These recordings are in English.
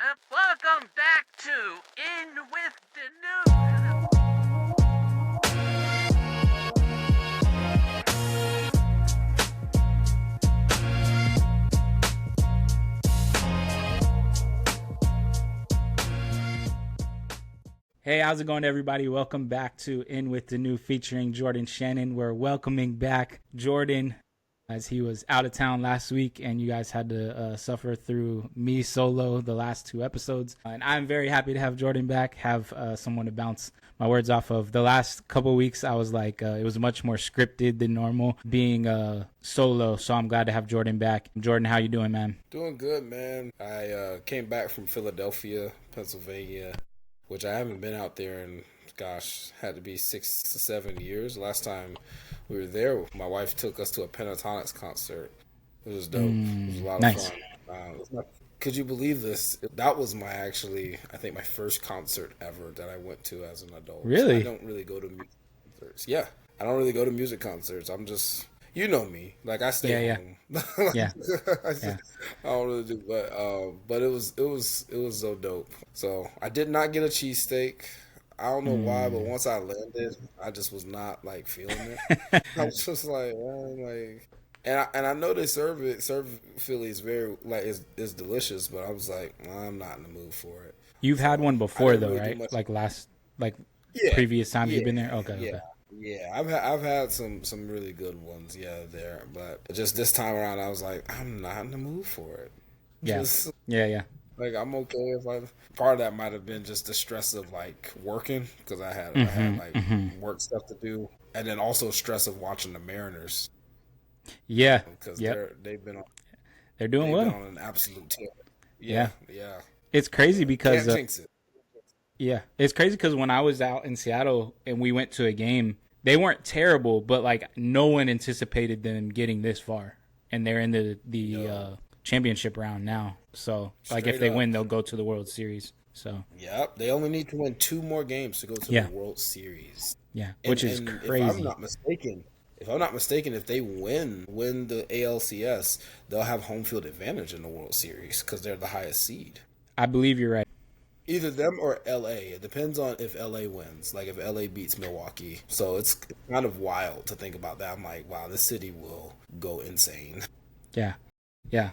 Welcome back to In with Denoux. Hey, how's it going, everybody? Welcome back to In with Denoux featuring Jordan Shannon. We're welcoming back Jordan as he was out of town last week, and you guys had to suffer through me solo the last two episodes. And I'm very happy to have Jordan back, have someone to bounce my words off of. The last couple of weeks, I was like, it was much more scripted than normal being solo, so I'm glad to have Jordan back. Jordan, how you doing, man? Doing good, man. I came back from Philadelphia, Pennsylvania, which I haven't been out there in, gosh, had to be 6 to 7 years. Last time we were there, my wife took us to a Pentatonics concert. It was dope. It was a lot Nice. of fun. Could you believe this? That was I think my first concert ever that I went to as an adult. Really? I don't really go to music concerts. Yeah, I don't really go to music concerts. I'm just, you know me, like I stay home. Yeah. I don't really do, but it was so dope. So I did not get a cheesesteak. I don't know why, but once I landed, I just was not like feeling it. I was just like, man, like, and I know they serve Phillies very like it's delicious, but I was like, I'm not in the mood for it. You've had one I before didn't though, really do right? much. Like Yeah, previous times yeah, you've been there? Okay, yeah, okay. yeah. I've had some really good ones, yeah, there. But just this time around, I was like, I'm not in the mood for it. Yeah. Just Yeah. like I'm okay if I. Part of that might have been just the stress of like working because I had like work stuff to do, and then also stress of watching the Mariners Yeah. because Yep. they've been on They're doing they've been well. on an absolute tear. Yeah. Yeah, yeah. It's crazy So because can't jinx it. it's crazy because when I was out in Seattle and we went to a game, they weren't terrible, but like no one anticipated them getting this far, and they're in the championship round now. So like if Straight they up. win, they'll go to the World Series. So Yep, they only need to win two more games to go to the yeah, World Series. yeah, And which is and if I'm crazy. not mistaken, if they win the ALCS, they'll have home field advantage in the World Series because they're the highest seed. I believe you're right. Either them or LA. It depends on if LA wins, like if LA beats Milwaukee. So it's kind of wild to think about that. I'm like, wow, this city will go insane. Yeah, yeah,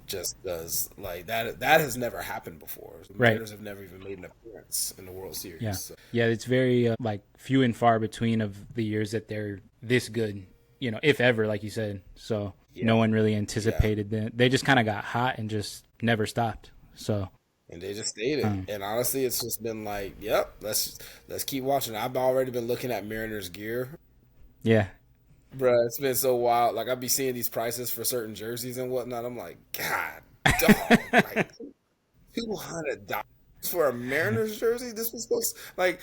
Just does like that has never happened before. The right. Mariners have never even made an appearance in the World Yeah, Series. So, yeah. It's very like few and far between of the years that they're this good. If ever, like you said. So yeah, no one really yeah. anticipated that. They just kind of got hot and just never stopped. So And they just stayed it. um, And honestly, it's just been like, yep, let's keep watching. I've already been looking at Mariners gear. yeah, Bruh, it's been so wild. Like I'd be seeing these prices for certain jerseys and whatnot. I'm like, God dog, like $200 for a Mariners jersey? This was supposed like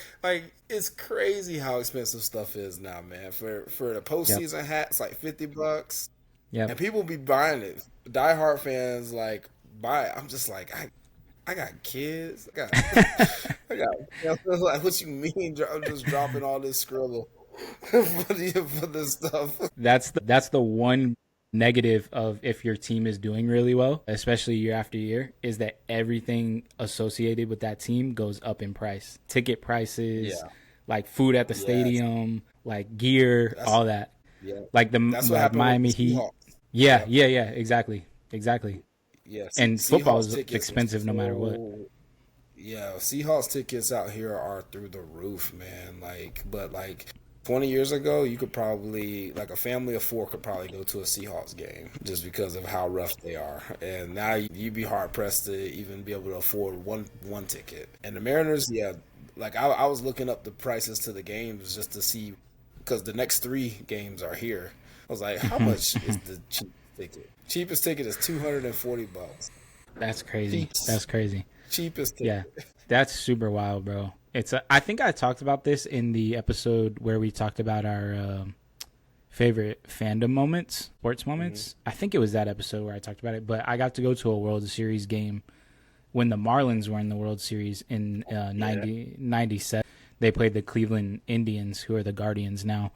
it's crazy how expensive stuff is now, man. For the yep, postseason hat, it's like $50. yep, And people be buying it. Diehard fans like buy it. I'm just like, I got kids. I got. Like, what you mean? I'm just dropping all this scribble for this stuff. that's the one negative of if your team is doing really well, especially year after year, is that everything associated with that team goes up in price. Ticket prices, Yeah. like food at the Yes. stadium, like gear, That's all that. yeah. Like the That's what like happened with the Miami Heat. Seahawks. Yeah, Yeah. yeah, exactly, exactly. Yeah. And football Seahawks is tickets are expensive no matter what. so. Yeah. Seahawks tickets out here are through the roof, man. But 20 years ago, you could probably, like a family of four could probably go to a Seahawks game just because of how rough they are. And now you'd be hard pressed to even be able to afford one ticket. And the Mariners, yeah, like I was looking up the prices to the games just to see because the next three games are here. I was like, how much is the cheapest ticket? Cheapest ticket is $240. That's crazy. Cheapest, That's crazy. cheapest Yeah, ticket. that's super wild, bro. I think I talked about this in the episode where we talked about our favorite fandom moments, sports Hmm. moments. I think it was that episode where I talked about it. But I got to go to a World Series game when the Marlins were in the World Series in Yeah. 97. They played the Cleveland Indians, who are the Guardians now.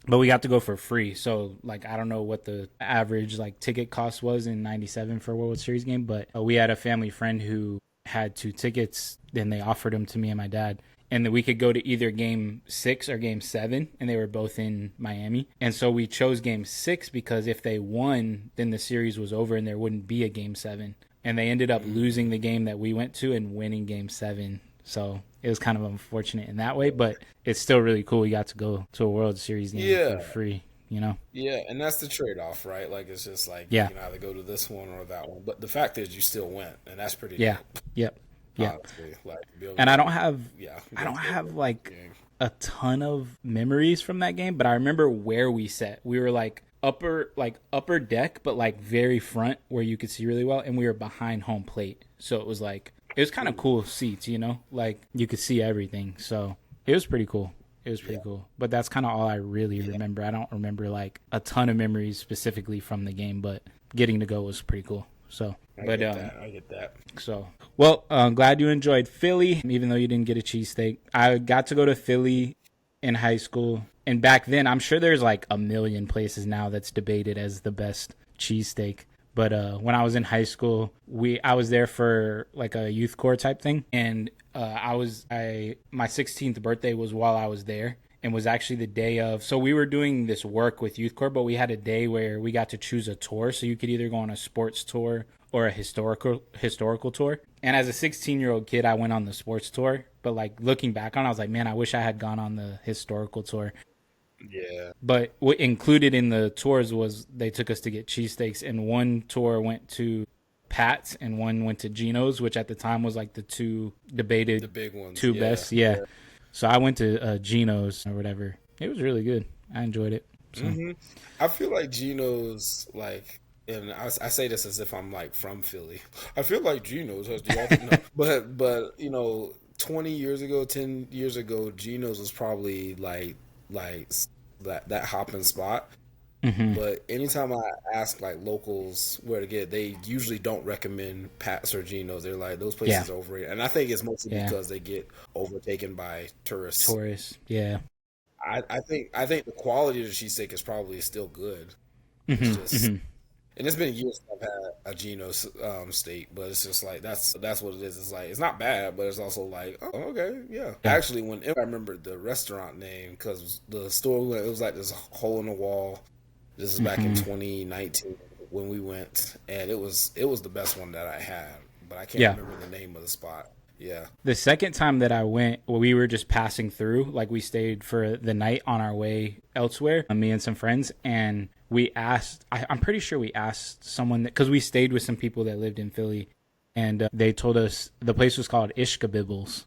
but we got to go for free. So like I don't know what the average like ticket cost was in '97 for a World Series game, but we had a family friend who had 2 tickets. Then they offered them to me and my dad, and that we could go to either game 6 or game 7, and they were both in Miami. And so we chose game 6 because if they won, then the series was over and there wouldn't be a game 7. And they ended up losing the game that we went to and winning game 7. So it was kind of unfortunate in that way, but it's still really cool. We got to go to a World Series game for free, you know? Yeah, and that's the trade-off, right? Like, it's just like you Yeah. can either go to this one or that one. But the fact is, you still went, and that's pretty Yeah. dope. Yep. Yeah. Honestly, like, to be able And to, I don't have yeah, I don't go to have the like game. a ton of memories from that game, but I remember where we sat. We were like upper deck, but like very front where you could see really well, and we were behind home plate. So it was kind of cool seats, you know? Like you could see everything. So it was pretty cool. It was pretty cool. But that's kind of all I really remember. I don't remember like a ton of memories specifically from the game, but getting to go was pretty cool. So, I but get that. so, well, glad you enjoyed Philly, even though you didn't get a cheesesteak. I got to go to Philly in high school. And back then, I'm sure there's like a million places now that's debated as the best cheesesteak. But when I was in high school, I was there for like a youth corps type thing. And my 16th birthday was while I was there, and was actually the day of. So we were doing this work with youth corps, but we had a day where we got to choose a tour. So you could either go on a sports tour or a historical tour. And as a 16-year-old kid, I went on the sports tour. But like looking back on it, I was like, man, I wish I had gone on the historical tour. Yeah. But what included in the tours was they took us to get cheesesteaks, and one tour went to Pat's and one went to Geno's, which at the time was like the two debated The big ones. two yeah. best. Yeah. So I went to Geno's or whatever. It was really good. I enjoyed it. So. I feel like Geno's, like, and I say this as if I'm like from Philly. I feel like Geno's has the ultimate. But 20 years ago, 10 years ago, Geno's was probably like that hopping spot. But anytime I ask like locals where to get, they usually don't recommend Pat's or Geno's. They're like, those places are overrated, and I think it's mostly because they get overtaken by tourists. Yeah. I think the quality of the cheesesteak is probably still good. It's just, and it's been years since I've had a Geno's steak, but it's just like that's what it is. It's like it's not bad, but it's also like, oh, okay, yeah. Actually, I remember the restaurant name because the store, it was like this hole in the wall. This is back in 2019 when we went, and it was the best one that I had, but I can't remember the name of the spot. Yeah. The second time that I went, we were just passing through. Like we stayed for the night on our way elsewhere, me and some friends, and we asked. I'm pretty sure we asked someone because we stayed with some people that lived in Philly, and they told us the place was called Ishkabibbles,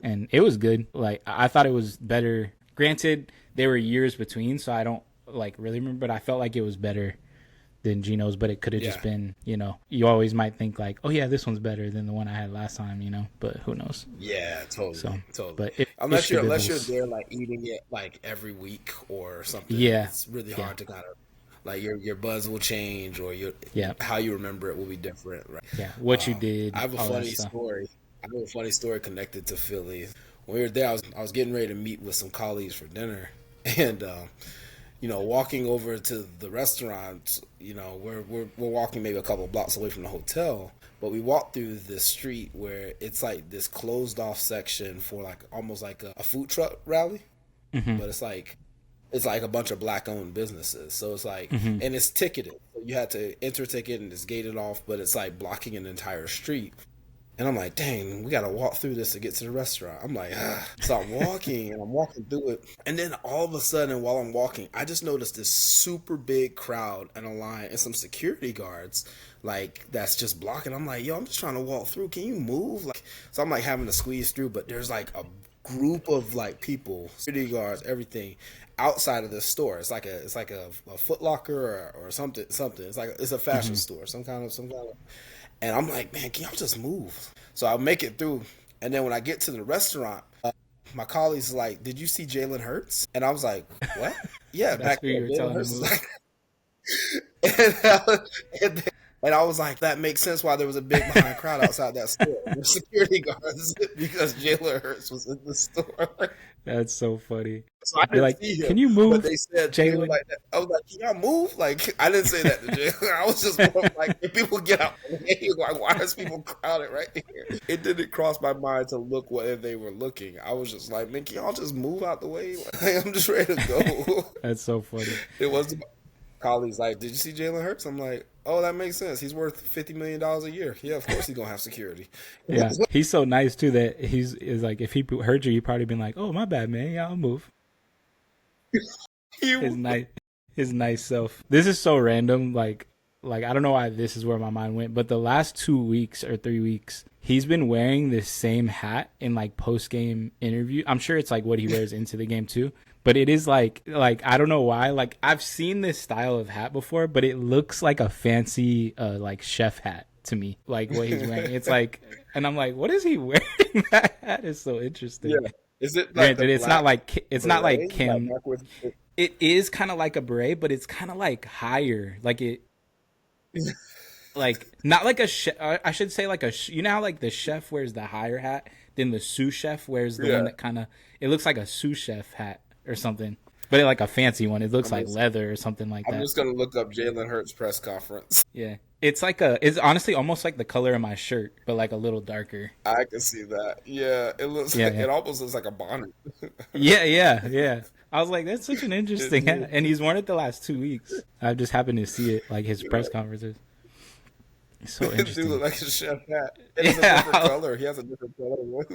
and it was good. Like I thought it was better. Granted, there were years between, so I don't like really remember, but I felt like it was better than Geno's, but it could have just been, you always might think like, oh yeah, this one's better than the one I had last time, but who knows? Yeah, totally. Totally. But unless you're there like eating it like every week or something, it's really hard to kind of like your buzz will change or how you remember it will be different, right? Yeah, what you did. I have a funny story. Connected to Philly. When we were there, I was getting ready to meet with some colleagues for dinner, and walking over to the restaurant, we're walking maybe a couple blocks away from the hotel, but we walked through this street where it's like this closed off section for like almost like a food truck rally, but it's like a bunch of black owned businesses. So it's like, and it's ticketed. So you had to enter a ticket and it's gated off, but it's like blocking an entire street. And I'm like, dang, we got to walk through this to get to the restaurant. I'm like, So I'm walking and I'm walking through it. And then all of a sudden, while I'm walking, I just noticed this super big crowd and a line and some security guards, like, that's just blocking. I'm like, yo, I'm just trying to walk through. Can you move? Like, so I'm like having to squeeze through, but there's like a group of like people, security guards, everything outside of this store. It's like a Foot Locker or something. It's a fashion store, some kind of. And I'm like, man, can y'all just move? So I make it through. And then when I get to the restaurant, my colleague's like, did you see Jalen Hurts? And I was like, what? Yeah, back there. Jalen Hurts is like... and I was like, that makes sense why there was a big behind crowd outside that store. The security guards, because Jalen Hurts was in the store. That's so funny. So I Be didn't like, see him, can you but move, they said they were Jalen? like, I was like, can y'all move? Like, I didn't say that to Jalen. I was just more like, if people get out the way, like, why is people crowded right here? It didn't cross my mind to look where they were looking. I was just like, man, can y'all just move out the way? Like, I'm just ready to go. That's so funny. It was colleagues like, did you see Jalen Hurts? I'm like, oh, that makes sense. He's worth $50 million a year. Yeah, of course he's gonna have security. Yeah, he's so nice too that is like, if he heard you, he'd probably been like, "Oh, my bad, man. Yeah, I'll move." His nice, his nice self. This is so random. Like I don't know why this is where my mind went, but the last 2 weeks or 3 weeks, he's been wearing this same hat in like post game interview. I'm sure it's like what he wears into the game too. But it is like I don't know why. Like I've seen this style of hat before, but it looks like a fancy like chef hat to me. Like what he's wearing. It's like, and I'm like, what is he wearing? That hat is so interesting. Yeah. Is it like Granted, it's not like Kim. Like with, It is kind of like a beret, but it's kind of like higher. Like it, like not like a chef. I should say like you know how like the chef wears the higher hat, then the sous chef wears the one that kind of, it looks like a sous chef hat or something, but like a fancy one. It looks like leather or something like that. I'm just gonna look up Jalen Hurts press conference. Yeah, it's honestly almost like the color of my shirt, but like a little darker. I can see that. Yeah, it looks like it almost looks like a bonnet. Yeah. I was like, that's such an interesting hat, and he's worn it the last 2 weeks. I just happened to see it, like his press conferences. It's so interesting. Dude look like a chef hat. It's a different color. He has a different color.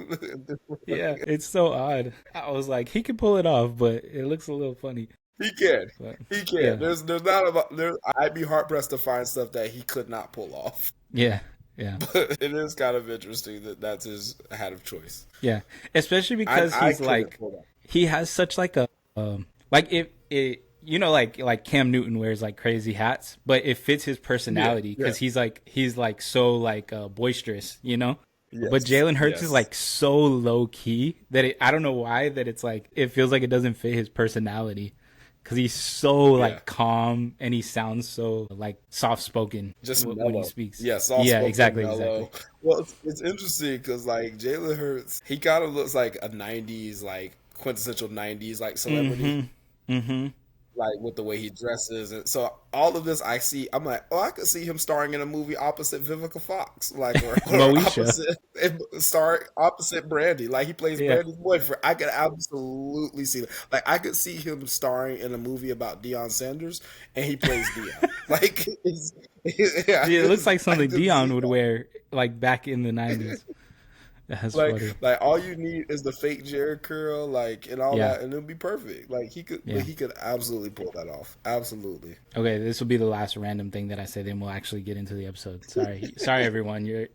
Yeah, it's so odd. I was like, he can pull it off, but it looks a little funny. He can. But, He can. yeah. There's not about there. I'd be hard pressed to find stuff that he could not pull off. Yeah. But it is kind of interesting that that's his hat of choice. Yeah, especially because he's like, he has such like a like it you know, like Cam Newton wears like crazy hats, but it fits his personality because he's like so like boisterous, you know. Yes, but Jalen Hurts is like so low key that I don't know why that it's like it feels like it doesn't fit his personality because he's so like calm and he sounds so like soft spoken just when he speaks. Yeah, soft spoken. Exactly. Well, it's interesting because like Jalen Hurts, he kind of looks like a '90s like quintessential '90s like celebrity. Mm-hmm. Like with the way he dresses, and so all of this I see, I'm like, oh, I could see him starring in a movie opposite Vivica Fox, like or opposite Brandy, like he plays Brandy's boyfriend. I could absolutely see that. Like I could see him starring in a movie about Deion Sanders, and he plays Deion. Like, it looks like something Deion would wear, like back in the '90s. That's funny. Like all you need is the fake Jerry curl, like and all that, and it'll be perfect. Like he could absolutely pull that off. Absolutely. Okay, this will be the last random thing that I say. Then we'll actually get into the episode. Sorry, everyone. You're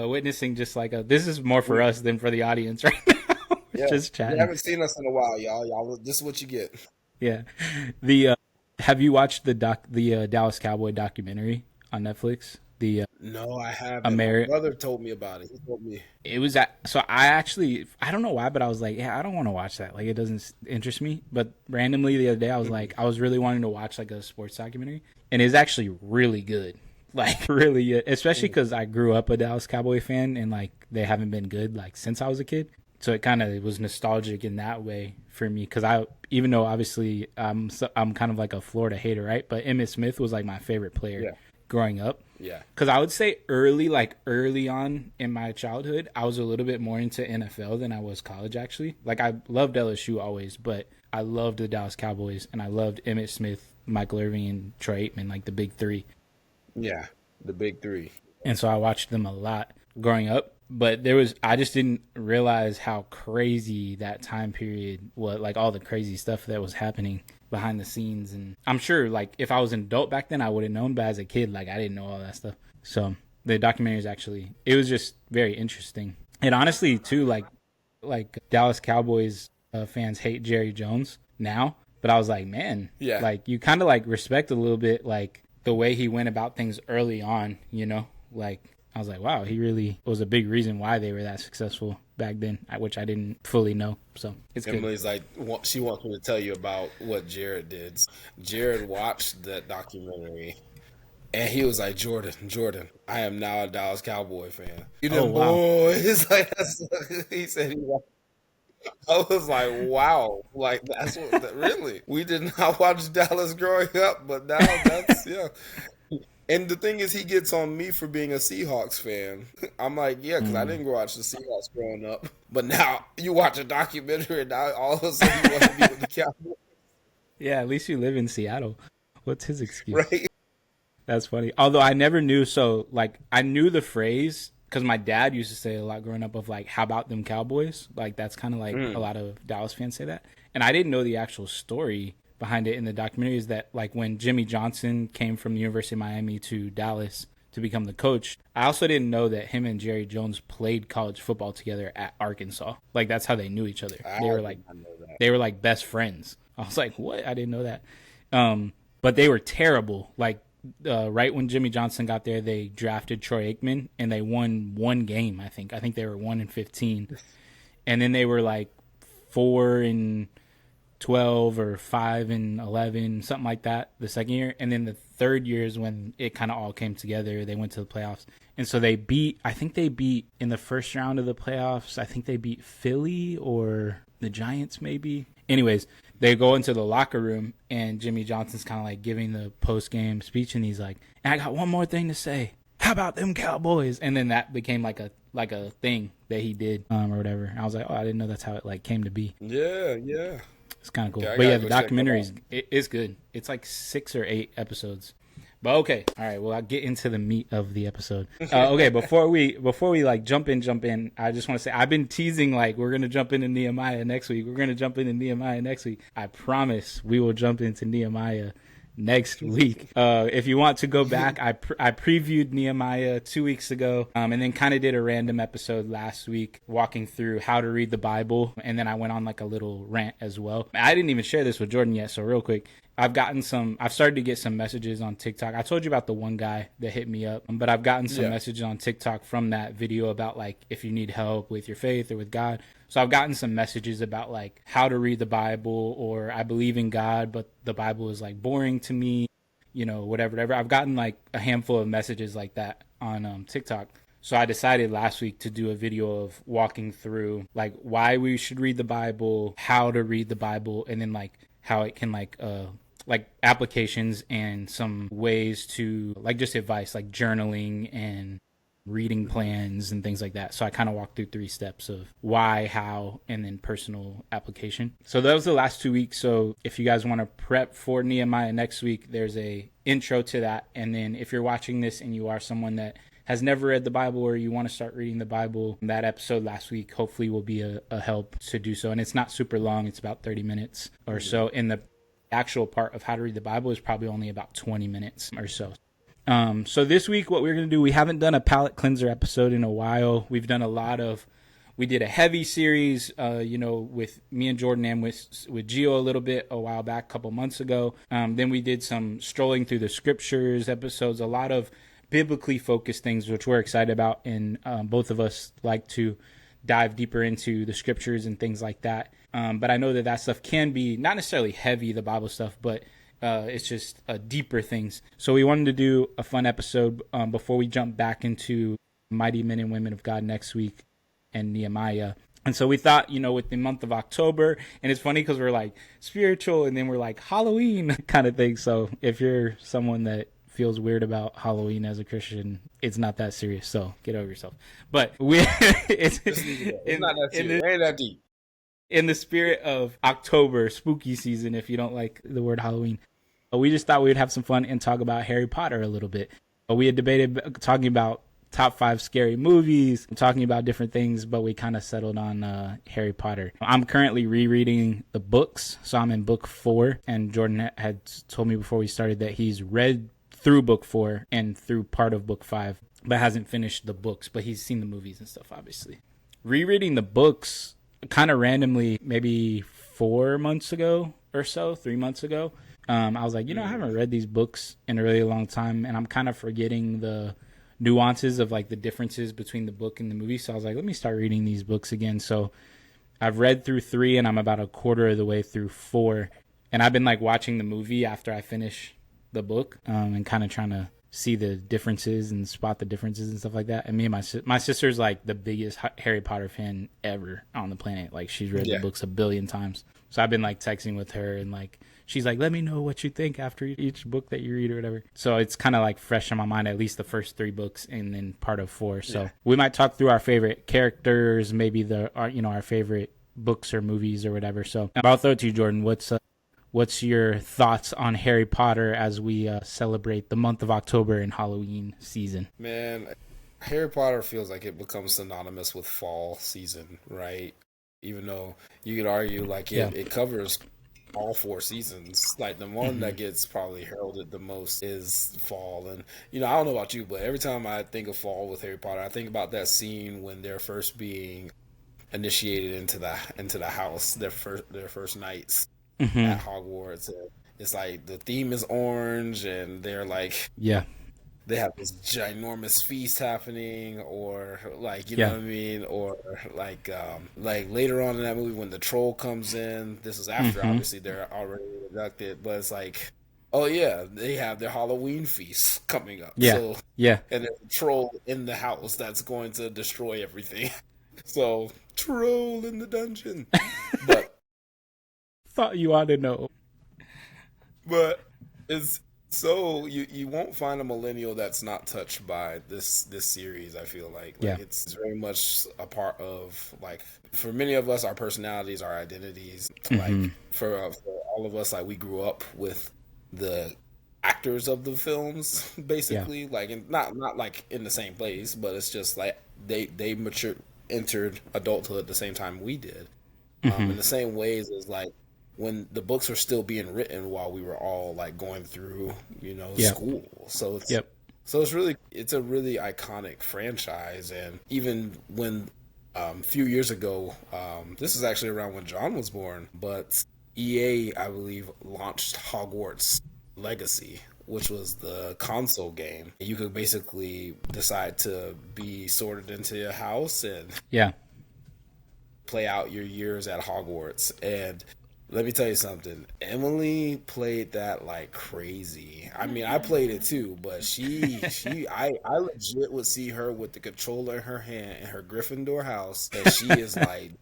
witnessing just like this is more for us than for the audience right now. Just chatting. You haven't seen us in a while, y'all. This is what you get. Yeah. Have you watched the Dallas Cowboy documentary on Netflix? No, I haven't. My brother told me about it. He told me it was so I don't know why, but I was like, yeah, I don't want to watch that. Like, it doesn't interest me. But randomly the other day, I was like, I was really wanting to watch like a sports documentary, and it's actually really good. Like really good, especially because I grew up a Dallas Cowboy fan, and like they haven't been good like since I was a kid. So it was nostalgic in that way for me because even though obviously I'm kind of like a Florida hater, right? But Emmitt Smith was like my favorite player growing up. Yeah. Because I would say early on in my childhood, I was a little bit more into NFL than I was college, actually. Like, I loved LSU always, but I loved the Dallas Cowboys, and I loved Emmitt Smith, Michael Irvin, and Troy Aikman, like the big three. Yeah, the big three. And so I watched them a lot growing up. But I just didn't realize how crazy that time period was, like all the crazy stuff that was happening behind the scenes. And I'm sure like if I was an adult back then, I would have known, but as a kid, like I didn't know all that stuff. So the documentary it was just very interesting. And honestly too, like Dallas Cowboys fans hate Jerry Jones now, but I was like, man, like you kind of like respect a little bit, like the way he went about things early on, you know, like I was like, wow, he really was a big reason why they were that successful back then, which I didn't fully know. So it's good. Emily's like, she wants me to tell you about what Jared did. Jared watched that documentary, and he was like, Jordan, I am now a Dallas Cowboy fan. You know, boy. It's like, he said he watched. I was like, wow, like that's really. We did not watch Dallas growing up, but now that's yeah. And the thing is, he gets on me for being a Seahawks fan. I'm like, yeah, because I Mm. didn't watch the Seahawks growing up. But now you watch a documentary, and now all of a sudden you want to be with the Cowboys, Yeah, at least you live in Seattle. What's his excuse? right? That's funny. Although I never knew, so like I knew the phrase because my dad used to say a lot growing up of like, "How about them Cowboys?" Like that's kind of like a Mm. lot of Dallas fans say that, and I didn't know the actual story behind it in the documentary. Is that like when Jimmy Johnson came from the University of Miami to Dallas to become the coach? I also didn't know that him and Jerry Jones played college football together at Arkansas. Like that's how they knew each other. I They were did like not know that. best friends. I was like, what? I didn't know that. But they were terrible. Like right when Jimmy Johnson got there, they drafted Troy Aikman and they won one game. I think they were 1-15, and then they were like 4-12 or 5-11, something like that. The second year, and then the third year is when it kind of all came together. They went to the playoffs, and so they beat. I think they beat in the first round of the playoffs. I think they beat Philly or the Giants, maybe. Anyways, they go into the locker room and Jimmy Johnson's kind of like giving the post game speech, and he's like, "And I got one more thing to say. How about them Cowboys?" And then that became like a thing that he did or whatever. And I was like, oh, I didn't know that's how it like came to be. Yeah, yeah. It's kind of cool. Okay, I But yeah, gotta the go check that documentary out. is good. It's like 6 or 8 episodes. But okay, all right. Well, I'll get into the meat of the episode. Okay, before we like jump in, I just want to say I've been teasing like we're gonna jump into Nehemiah next week. We're gonna jump into Nehemiah next week. I promise we will jump into Nehemiah next week. If you want to go back, I previewed Nehemiah 2 weeks ago, and then kind of did a random episode last week walking through how to read the Bible, and then I went on like a little rant as well. I didn't even share this with Jordan yet, so real quick. I've started to get some messages on TikTok. I told you about the one guy that hit me up, but I've gotten some Yeah. messages on TikTok from that video about like if you need help with your faith or with God. So I've gotten some messages about like how to read the Bible, or I believe in God, but the Bible is like boring to me, whatever. I've gotten like a handful of messages like that on TikTok. So I decided last week to do a video of walking through like why we should read the Bible, how to read the Bible, and then like how it can like applications and some ways to like just advice like journaling and reading plans and things like that. So I kind of walked through 3 steps of why, how, and then personal application. So that was the last 2 weeks. So if you guys want to prep for Nehemiah next week, there's a intro to that. And then if you're watching this and you are someone that has never read the Bible or you want to start reading the Bible, that episode last week hopefully will be a help to do so. And it's not super long. It's about 30 minutes or so. And the actual part of how to read the Bible is probably only about 20 minutes or so. So this week, what we're going to do, we haven't done a palate cleanser episode in a while. We did a heavy series, with me and Jordan and with Gio a little bit a while back, a couple months ago. Then we did some strolling through the scriptures episodes, a lot of biblically focused things, which we're excited about. And both of us like to dive deeper into the scriptures and things like that. But I know that stuff can be not necessarily heavy, the Bible stuff, but it's just deeper things. So we wanted to do a fun episode before we jump back into Mighty Men and Women of God next week and Nehemiah. And so we thought, with the month of October, and it's funny because we're like spiritual and then we're like Halloween kind of thing. So if you're someone that feels weird about Halloween as a Christian, it's not that serious. So get over yourself. But It's not that serious. It ain't that deep. In the spirit of October, spooky season, if you don't like the word Halloween, we just thought we would have some fun and talk about Harry Potter a little bit. We had debated talking about top 5 scary movies, talking about different things, but we kind of settled on Harry Potter. I'm currently rereading the books, so I'm in book 4, and Jordan had told me before we started that he's read through book 4 and through part of book 5, but hasn't finished the books, but he's seen the movies and stuff, obviously. Rereading the books kind of randomly, maybe 4 months ago or so, 3 months ago, I was like, I haven't read these books in a really long time, and I'm kind of forgetting the nuances of like the differences between the book and the movie. So I was like, let me start reading these books again. So I've read through 3 and I'm about a quarter of the way through 4. And I've been like watching the movie after I finish the book, and kind of trying to see the differences and spot the differences and stuff like that. And me and my sister's like the biggest Harry Potter fan ever on the planet. Like she's read the books 1,000,000,000 times. So I've been like texting with her and like she's like, let me know what you think after each book that you read or whatever. So it's kind of like fresh in my mind, at least the first 3 books and then part of 4. So we might talk through our favorite characters, maybe our favorite books or movies or whatever. So I'll throw it to you, Jordan. What's your thoughts on Harry Potter as we celebrate the month of October and Halloween season? Man, Harry Potter feels like it becomes synonymous with fall season, right? Even though you could argue like it covers all 4 seasons. Like the one that gets probably heralded the most is fall. And I don't know about you, but every time I think of fall with Harry Potter, I think about that scene when they're first being initiated into the house, their first nights at Hogwarts. And it's like the theme is orange, and they're like they have this ginormous feast happening, or like, you know what I mean? Or like later on in that movie when the troll comes in, this is after obviously they're already inducted, but it's like, oh yeah, they have their Halloween feast coming up. And there's a troll in the house that's going to destroy everything. So, troll in the dungeon. But thought you ought to know. But it's so you won't find a millennial that's not touched by this series. I feel like it's very much a part of, like, for many of us, our personalities, our identities. Like for all of us, like we grew up with the actors of the films, basically. Like, and not like in the same place, but it's just like they entered adulthood at the same time we did. In the same ways as like when the books were still being written while we were all like going through, school. So it's a really iconic franchise. And even when a few years ago, this is actually around when John was born, but EA, I believe, launched Hogwarts Legacy, which was the console game. You could basically decide to be sorted into your house and play out your years at Hogwarts. And let me tell you something. Emily played that like crazy. I mean, I played it too, but I legit would see her with the controller in her hand in her Gryffindor house, and she is like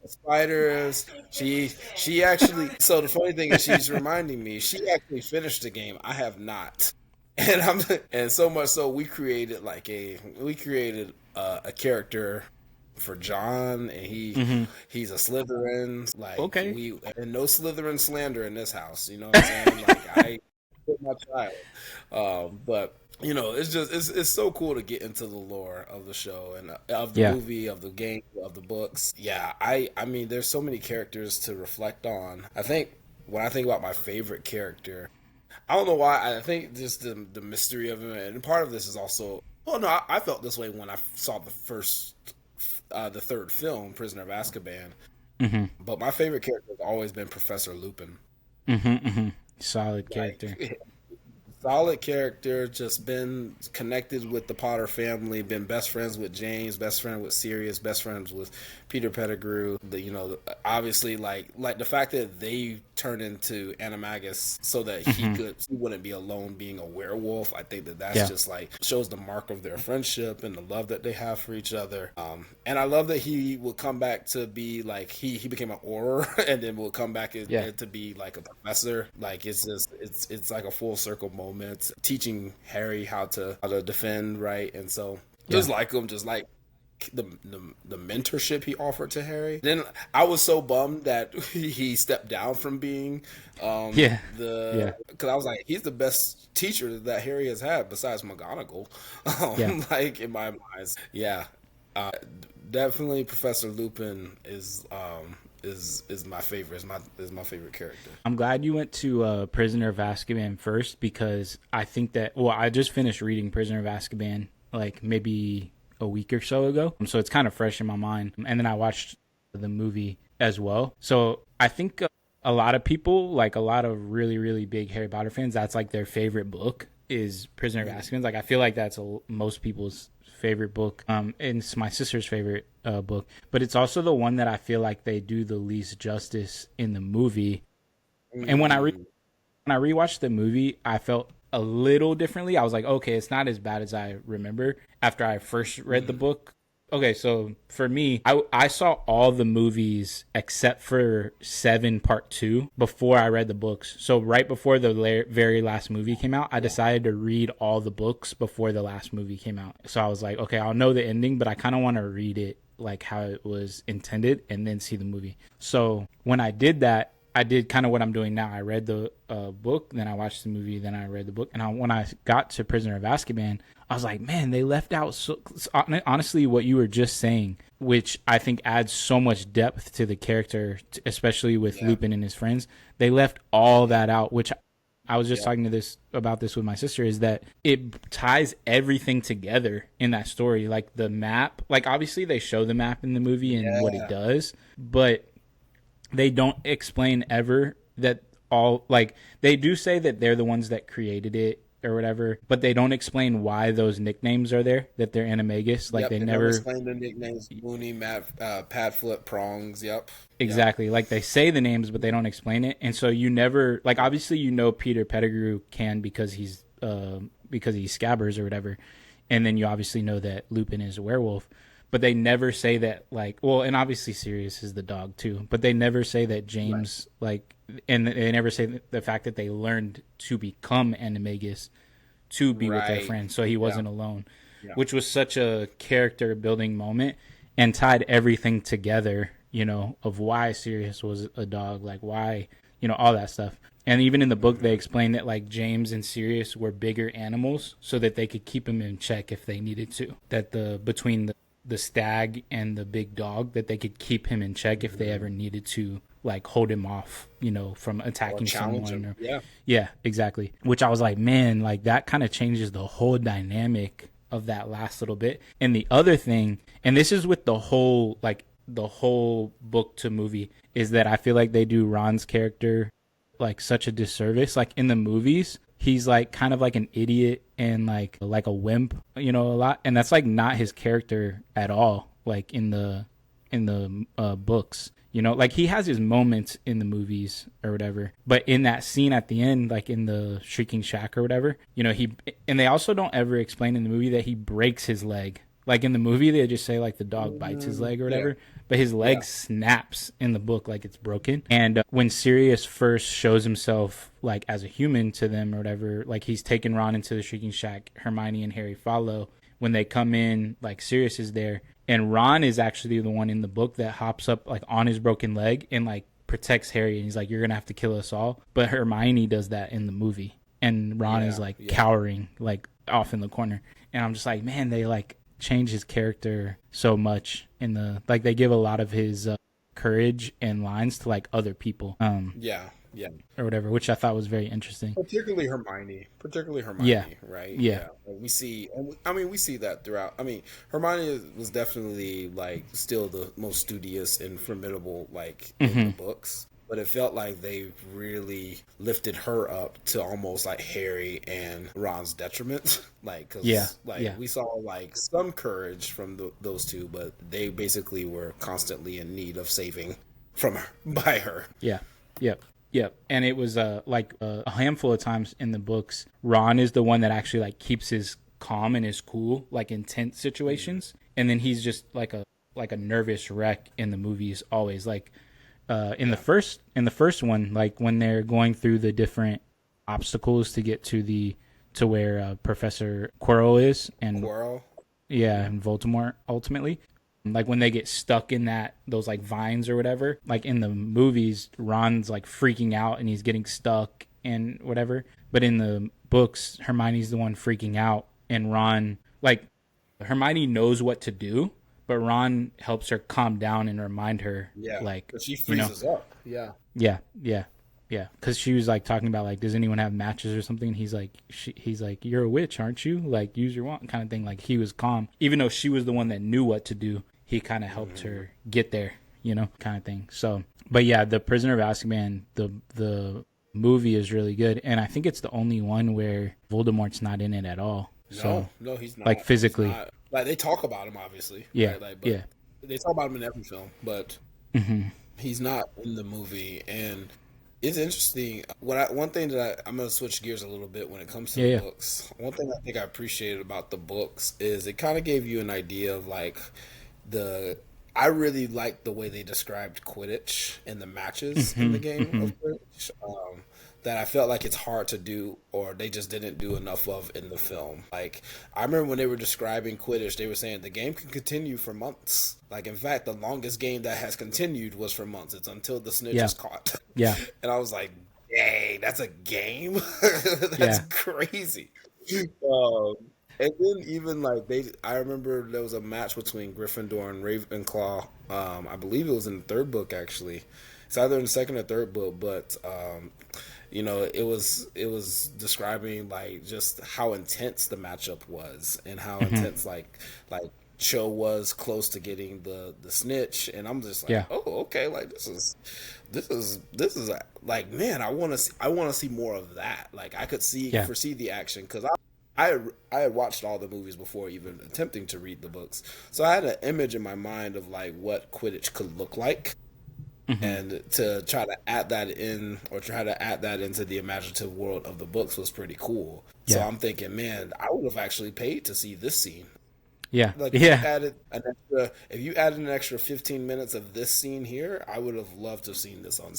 spiders. She actually. So the funny thing is, she's reminding me she actually finished the game. I have not, and so much so we created a character for John, and he's a Slytherin. Like, and no Slytherin slander in this house. You know what I'm saying? Like, I put my child, but it's so cool to get into the lore of the show and of the movie, of the game, of the books. Yeah, I mean, there's so many characters to reflect on. I think when I think about my favorite character, I don't know why. I think just the mystery of him, and part of this is also. Well, no, I felt this way when I saw the third film, Prisoner of Azkaban. But my favorite character has always been Professor Lupin. Solid character. Solid character, just been connected with the Potter family, been best friends with James, best friend with Sirius, best friends with Peter Pettigrew. Obviously, like the fact that they turned into Animagus so that he wouldn't be alone being a werewolf. I think that's just like shows the mark of their friendship and the love that they have for each other. And I love that he will come back to be like he became an Auror and then will come back to be like a professor. Like it's like a full circle moment, teaching Harry how to defend, right? And so just like him, just like the mentorship he offered to Harry. Then I was so bummed that he stepped down from being because I was like, he's the best teacher that Harry has had besides McGonagall. Like in my eyes, definitely Professor Lupin is my favorite. Is my favorite character. I'm glad you went to Prisoner of Azkaban first, because I think that I just finished reading Prisoner of Azkaban like maybe a week or so ago, so it's kind of fresh in my mind. And then I watched the movie as well. So I think a lot of people, like a lot of really, really big Harry Potter fans, that's like their favorite book is Prisoner of Azkaban. Like I feel like that's most people's favorite book. And it's my sister's favorite book, but it's also the one that I feel like they do the least justice in the movie. And when I rewatched the movie, I felt a little differently. I was like, okay, it's not as bad as I remember after I first read the book. Okay, so for me, I saw all the movies except for 7 Part 2 before I read the books. So right before the very last movie came out, I decided to read all the books before the last movie came out. So I was like, okay, I'll know the ending, but I kind of want to read it like how it was intended and then see the movie. So when I did that, I did kind of what I'm doing now. I read the book, then I watched the movie, then I read the book. And when I got to Prisoner of Azkaban, I was like, man, they left out honestly what you were just saying, which I think adds so much depth to the character, especially with Lupin and his friends. They left all that out, which I was just talking about this with my sister, is that it ties everything together in that story. Like the map, like obviously they show the map in the movie and what it does, but they don't explain ever that all, like they do say that they're the ones that created it or whatever, but they don't explain why those nicknames are there, that they're animagus. Like they never explain the nicknames: Mooney, Padfoot, Prongs. Yep. Exactly. Like they say the names, but they don't explain it. And so you never, like obviously you know Peter Pettigrew can because he's Scabbers or whatever, and then you obviously know that Lupin is a werewolf. But they never say that, like, well, and obviously Sirius is the dog too, but they never say that James, like, and they never say the fact that they learned to become animagus to be with their friends, so he wasn't alone, which was such a character building moment and tied everything together, you know, of why Sirius was a dog, like why, you know, all that stuff. And even in the book, they explain that like James and Sirius were bigger animals so that they could keep him in check if they needed to. That between the stag and the big dog, that they could keep him in check if they ever needed to, like hold him off, you know, from attacking someone. Yeah, exactly. Which I was like, man, like that kind of changes the whole dynamic of that last little bit. And the other thing, and this is with the whole book to movie, is that I feel like they do Ron's character like such a disservice. Like in the movies, he's like kind of like an idiot and like a wimp, you know, a lot, and that's like not his character at all. Like in the books, you know, like he has his moments in the movies or whatever, but in that scene at the end, like in the Shrieking Shack or whatever, you know, and they also don't ever explain in the movie that he breaks his leg. Like in the movie, they just say like the dog bites his leg or whatever, but his leg snaps in the book like it's broken. And when Sirius first shows himself like as a human to them or whatever, like he's taking Ron into the Shrieking Shack, Hermione and Harry follow. When they come in, like Sirius is there, and Ron is actually the one in the book that hops up like on his broken leg and like protects Harry, and he's like, "You're gonna have to kill us all." But Hermione does that in the movie, and Ron is like cowering like off in the corner. And I'm just like, man, they like change his character so much in the, like they give a lot of his courage and lines to like other people or whatever, which I thought was very interesting, particularly Hermione, right? We see that throughout. I mean, Hermione was definitely like still the most studious and formidable like in the books, but it felt like they really lifted her up to almost like Harry and Ron's detriment. Like, cause we saw like some courage from those two, but they basically were constantly in need of saving from her by her. Yep. And it was like a handful of times in the books, Ron is the one that actually like keeps his calm and his cool like in tense situations, and then he's just like a nervous wreck in the movies always. Like in the first one, like when they're going through the different obstacles to get to where Professor Quirrell is, and and Voldemort ultimately. Like when they get stuck in those like vines or whatever, like in the movies, Ron's like freaking out and he's getting stuck and whatever. But in the books, Hermione's the one freaking out, and Ron, like Hermione knows what to do, but Ron helps her calm down and remind her, like, but she freezes up. Yeah, because she was like talking about like, does anyone have matches or something? And he's like, you're a witch, aren't you? Like, use your wand, kind of thing. Like he was calm, even though she was the one that knew what to do. He kind of helped her get there, you know, kind of thing. So, but yeah, the Prisoner of Azkaban, the movie is really good, and I think it's the only one where Voldemort's not in it at all. No, he's not. Like physically, not. Like they talk about him, obviously. Yeah, right? Like, but they talk about him in every film, but he's not in the movie. And It's interesting. One thing that I'm gonna switch gears a little bit when it comes to Yeah, the yeah. books. One thing I think I appreciated about the books is it kind of gave you an idea of like the. I really liked the way they described Quidditch and the matches in the game Hmm. of Quidditch. That I felt like it's hard to do, or they just didn't do enough of in the film. Like I remember when they were describing Quidditch, they were saying the game can continue for months. Like in fact, the longest game that has continued was for months. It's until the snitch Yeah, is caught. yeah, And I was like, dang, that's a game? That's yeah. crazy. Um, and then even like I remember there was a match between Gryffindor and Ravenclaw. I believe it was in the third book actually. It's either in the second or third book, but it was describing like just how intense the matchup was and how Hmm. intense like Cho was close to getting the snitch, and I'm just like, Yeah, oh, okay, like this is like, man, I want to see more of that. Like I could see yeah. foresee the action because I had watched all the movies before even attempting to read the books, so I had an image in my mind of like what Quidditch could look like, Hmm. and to try to add that in or try to add that into the imaginative world of the books was pretty cool. So Yeah, I'm thinking, man, I would have actually paid to see this scene. yeah, Like yeah. if you added an extra 15 minutes of this scene here, I would have loved to have seen this on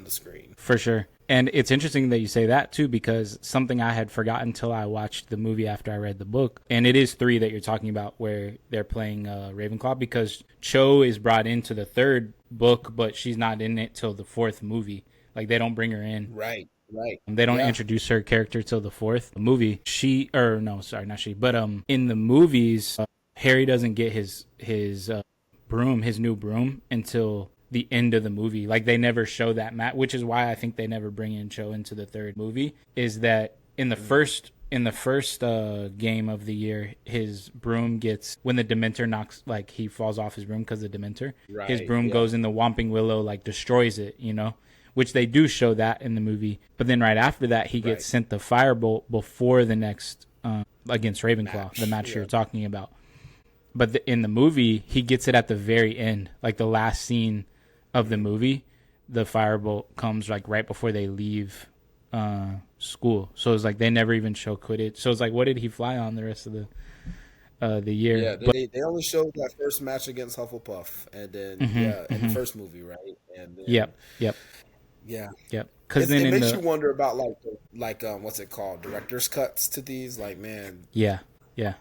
the screen. For sure. And it's interesting that you say that too, because something I had forgotten until I watched the movie after I read the book. And it is three that you're talking about where they're playing Ravenclaw, because Cho is brought into the third book, but she's not in it till the fourth movie. Like they don't bring her in. Right, right. They don't Yeah. introduce her character till the fourth movie. She, or no, sorry, not she, but in the movies, Harry doesn't get his broom, his new broom, until the end of the movie. Like they never show that which is why I think they never bring in Cho into the third movie. Is that in the first game of the year, his broom gets, when the Dementor knocks, like he falls off his broom because the Dementor, his Right. broom Yeah. goes in the Whomping Willow, like destroys it, which they do show that in the movie. But then right after that, he gets Right. sent the Firebolt before the next against Ravenclaw, the Match. match you're Yeah. talking about. But in the movie, he gets it at the very end, like the last scene of the movie. The Firebolt comes like right before they leave school, so it's like they never even show Quidditch. So it's like, what did he fly on the rest of the year? Yeah, But they only showed that first match against Hufflepuff, and then hmm yeah, in the hmm first movie, right? And then yep, yep, yeah, yep. Because then it in makes you the wonder about what's it called, director's cuts to these. Like, man, yeah, yeah,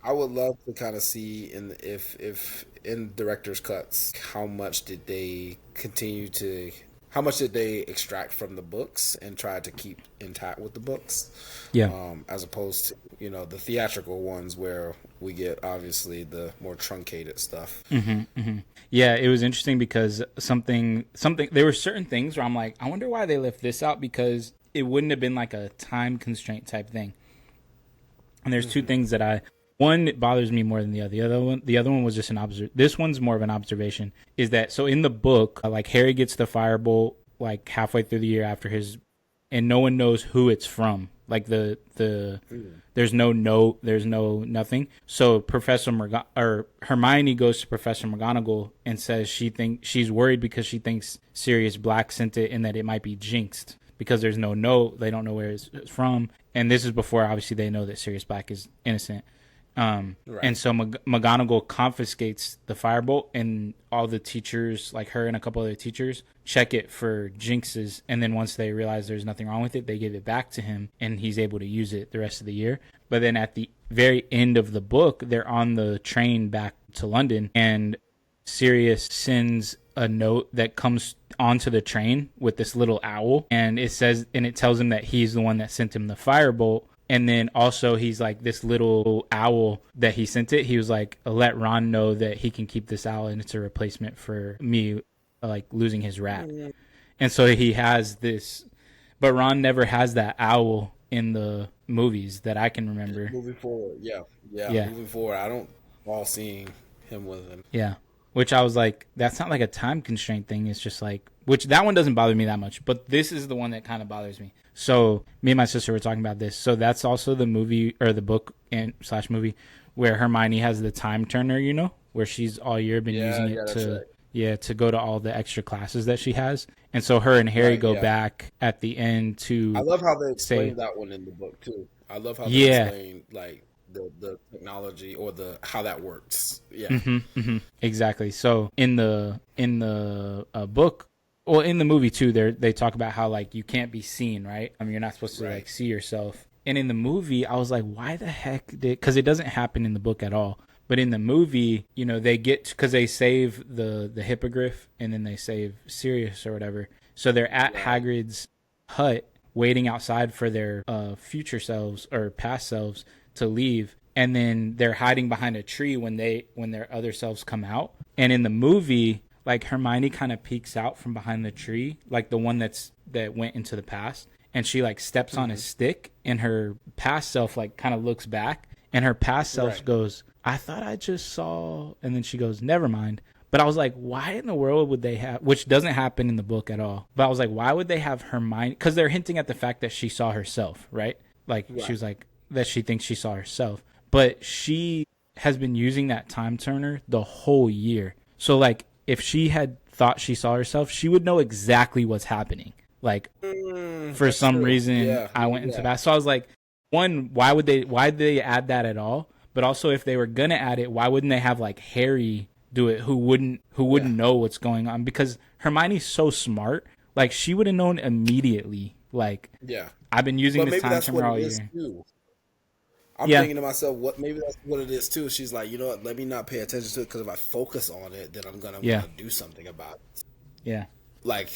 I would love to kind of see in if in director's cuts how much did they extract from the books and try to keep intact with the books, yeah. as opposed to the theatrical ones where we get obviously the more truncated stuff. Yeah, it was interesting because something there were certain things where I'm like, I wonder why they left this out, because it wouldn't have been like a time constraint type thing. And there's two things that one, it bothers me more than the other. The other one was just an this one's more of an observation, is that so in the book, like Harry gets the Firebolt like halfway through the year after his, and no one knows who it's from. Like there's no note, there's no nothing. So or Hermione goes to Professor McGonagall and says she's worried because she thinks Sirius Black sent it and that it might be jinxed because there's no note, they don't know where it's from, and this is before obviously they know that Sirius Black is innocent. And Right. so McGonagall confiscates the Firebolt, and all the teachers, like her and a couple other teachers, check it for jinxes. And then once they realize there's nothing wrong with it, they give it back to him, and he's able to use it the rest of the year. But then at the very end of the book, they're on the train back to London, and Sirius sends a note that comes onto the train with this little owl, and it tells him that he's the one that sent him the Firebolt. And then also he's like, this little owl that he sent it, he was like, let Ron know that he can keep this owl and it's a replacement for me like losing his rat. And so he has this, but Ron never has that owl in the movies that I can remember. Moving forward, yeah, yeah. Yeah. Moving forward, I don't recall seeing him with him. Yeah. Which I was like, that's not like a time constraint thing. It's just like, which that one doesn't bother me that much, but this is the one that kind of bothers me. So me and my sister were talking about this. So that's also the movie or the book and slash movie where Hermione has the time turner, where she's all year been Yeah, using yeah, it that's to right. Yeah, to go to all the extra classes that she has. And so her and Harry go back at the end to I love how they say, explain that one in the book too. I love how they yeah, explain like the technology or the how that works. Yeah. exactly. So in the book, well, in the movie too, they talk about how like you can't be seen, right? I mean, you're not supposed to like see yourself. And in the movie, I was like, why the heck did? Because it doesn't happen in the book at all. But in the movie, you know, they get because they save the hippogriff and then they save Sirius or whatever. So they're at Hagrid's hut waiting outside for their future selves or past selves to leave, and then they're hiding behind a tree when their other selves come out. And in the movie, like Hermione kind of peeks out from behind the tree, like the one that went into the past, and she like steps on his stick, and her past self like kind of looks back, and her past self goes, I thought I just saw, and then she goes, never mind. But I was like, why in the world would they have, which doesn't happen in the book at all. But I was like, why would they have Hermione? Because they're hinting at the fact that she saw herself, right? Like she was like, that she thinks she saw herself. But she has been using that time turner the whole year. So like, if she had thought she saw herself, she would know exactly what's happening. Like, for some reason, I went into that. So I was like, one, why did they add that at all? But also, if they were gonna add it, why wouldn't they have like Harry do it, who wouldn't know what's going on? Because Hermione's so smart, like she would have known immediately. Like, I've been using this time turner all year. I'm thinking to myself, maybe that's what it is too. She's like, you know what? Let me not pay attention to it because if I focus on it, then I'm gonna want to do something about it. Yeah. Like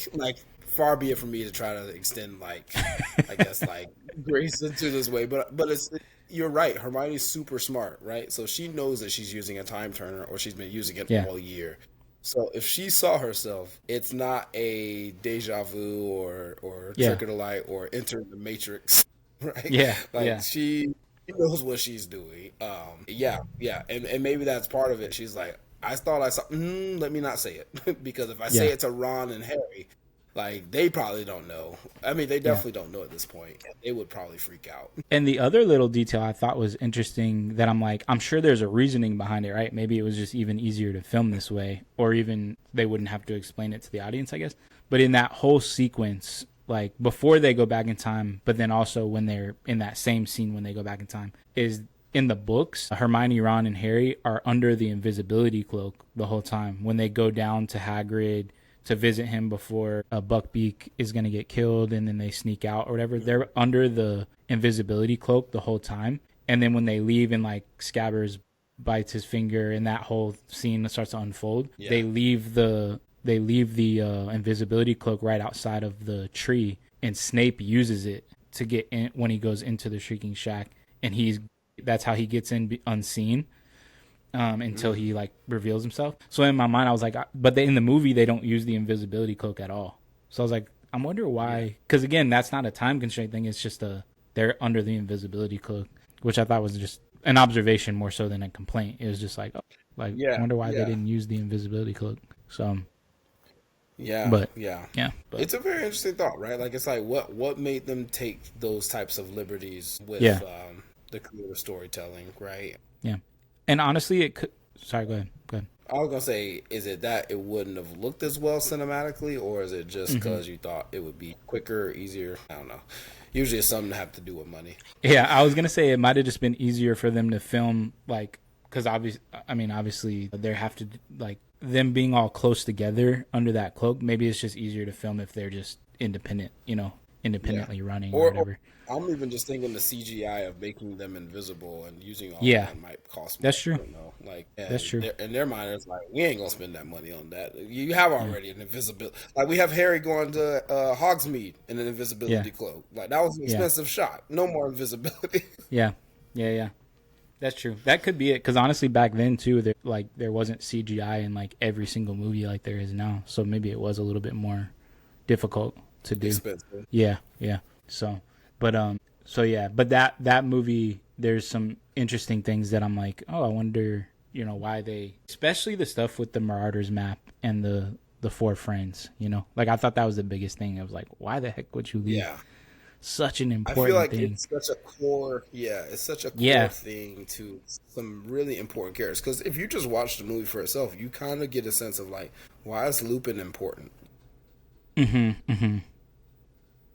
far be it from me to try to extend like I guess like grace into this way, but it's you're right. Hermione's super smart, right? So she knows that she's using a time turner, or she's been using it all year. So if she saw herself, it's not a deja vu or trick of the light or enter the Matrix, right? Yeah, like she knows what she's doing. And maybe that's part of it. She's like, I thought I saw. Let me not say it because if I say it to Ron and Harry, like they probably don't know. I mean, they definitely don't know at this point. They would probably freak out. And the other little detail I thought was interesting that I'm like, I'm sure there's a reasoning behind it, right? Maybe it was just even easier to film this way, or even they wouldn't have to explain it to the audience, I guess. But in that whole sequence, like before they go back in time, but then also when they're in that same scene when they go back in time, is in the books, Hermione, Ron, and Harry are under the invisibility cloak the whole time. When they go down to Hagrid to visit him before Buckbeak is going to get killed and then they sneak out or whatever, they're under the invisibility cloak the whole time. And then when they leave and like Scabbers bites his finger and that whole scene starts to unfold, they leave the invisibility cloak right outside of the tree, and Snape uses it to get in when he goes into the Shrieking Shack, and that's how he gets in unseen until he like reveals himself. So in my mind I was like, but in the movie they don't use the invisibility cloak at all. So I was like, I wonder why, because again, that's not a time constraint thing, it's just they're under the invisibility cloak, which I thought was just an observation more so than a complaint. It was just like, I wonder why they didn't use the invisibility cloak. So but it's a very interesting thought, right? Like, it's like what made them take those types of liberties with the creative storytelling, right? Yeah. And honestly, it could. Sorry, go ahead. I was gonna say, is it that it wouldn't have looked as well cinematically, or is it just because you thought it would be quicker, easier? I don't know. Usually, it's something to have to do with money. Yeah, I was gonna say it might have just been easier for them to film, like, because obviously, they have to like them being all close together under that cloak. Maybe it's just easier to film if they're just independently running or whatever. I'm even just thinking the CGI of making them invisible and using all that might cost more. That's true. You know? Like, that's true. In their mind, it's like, we ain't gonna spend that money on that. You have already an invisibility. Like, we have Harry going to Hogsmeade in an invisibility cloak. Like, that was an expensive shot. No more invisibility. Yeah. That's true. That could be it. Because honestly, back then too, there wasn't CGI in like every single movie like there is now. So maybe it was a little bit more difficult to do. Expensive. Yeah. But that movie, there's some interesting things that I'm like, oh, I wonder, why they, especially the stuff with the Marauders map and the four friends, like I thought that was the biggest thing. I was like, why the heck would you leave such an I feel important like thing. it's such a core, yeah, it's such a core Yeah. thing to some really important characters. Because if you just watch the movie for itself, you kind of get a sense of like, why is Lupin important? Mm-hmm.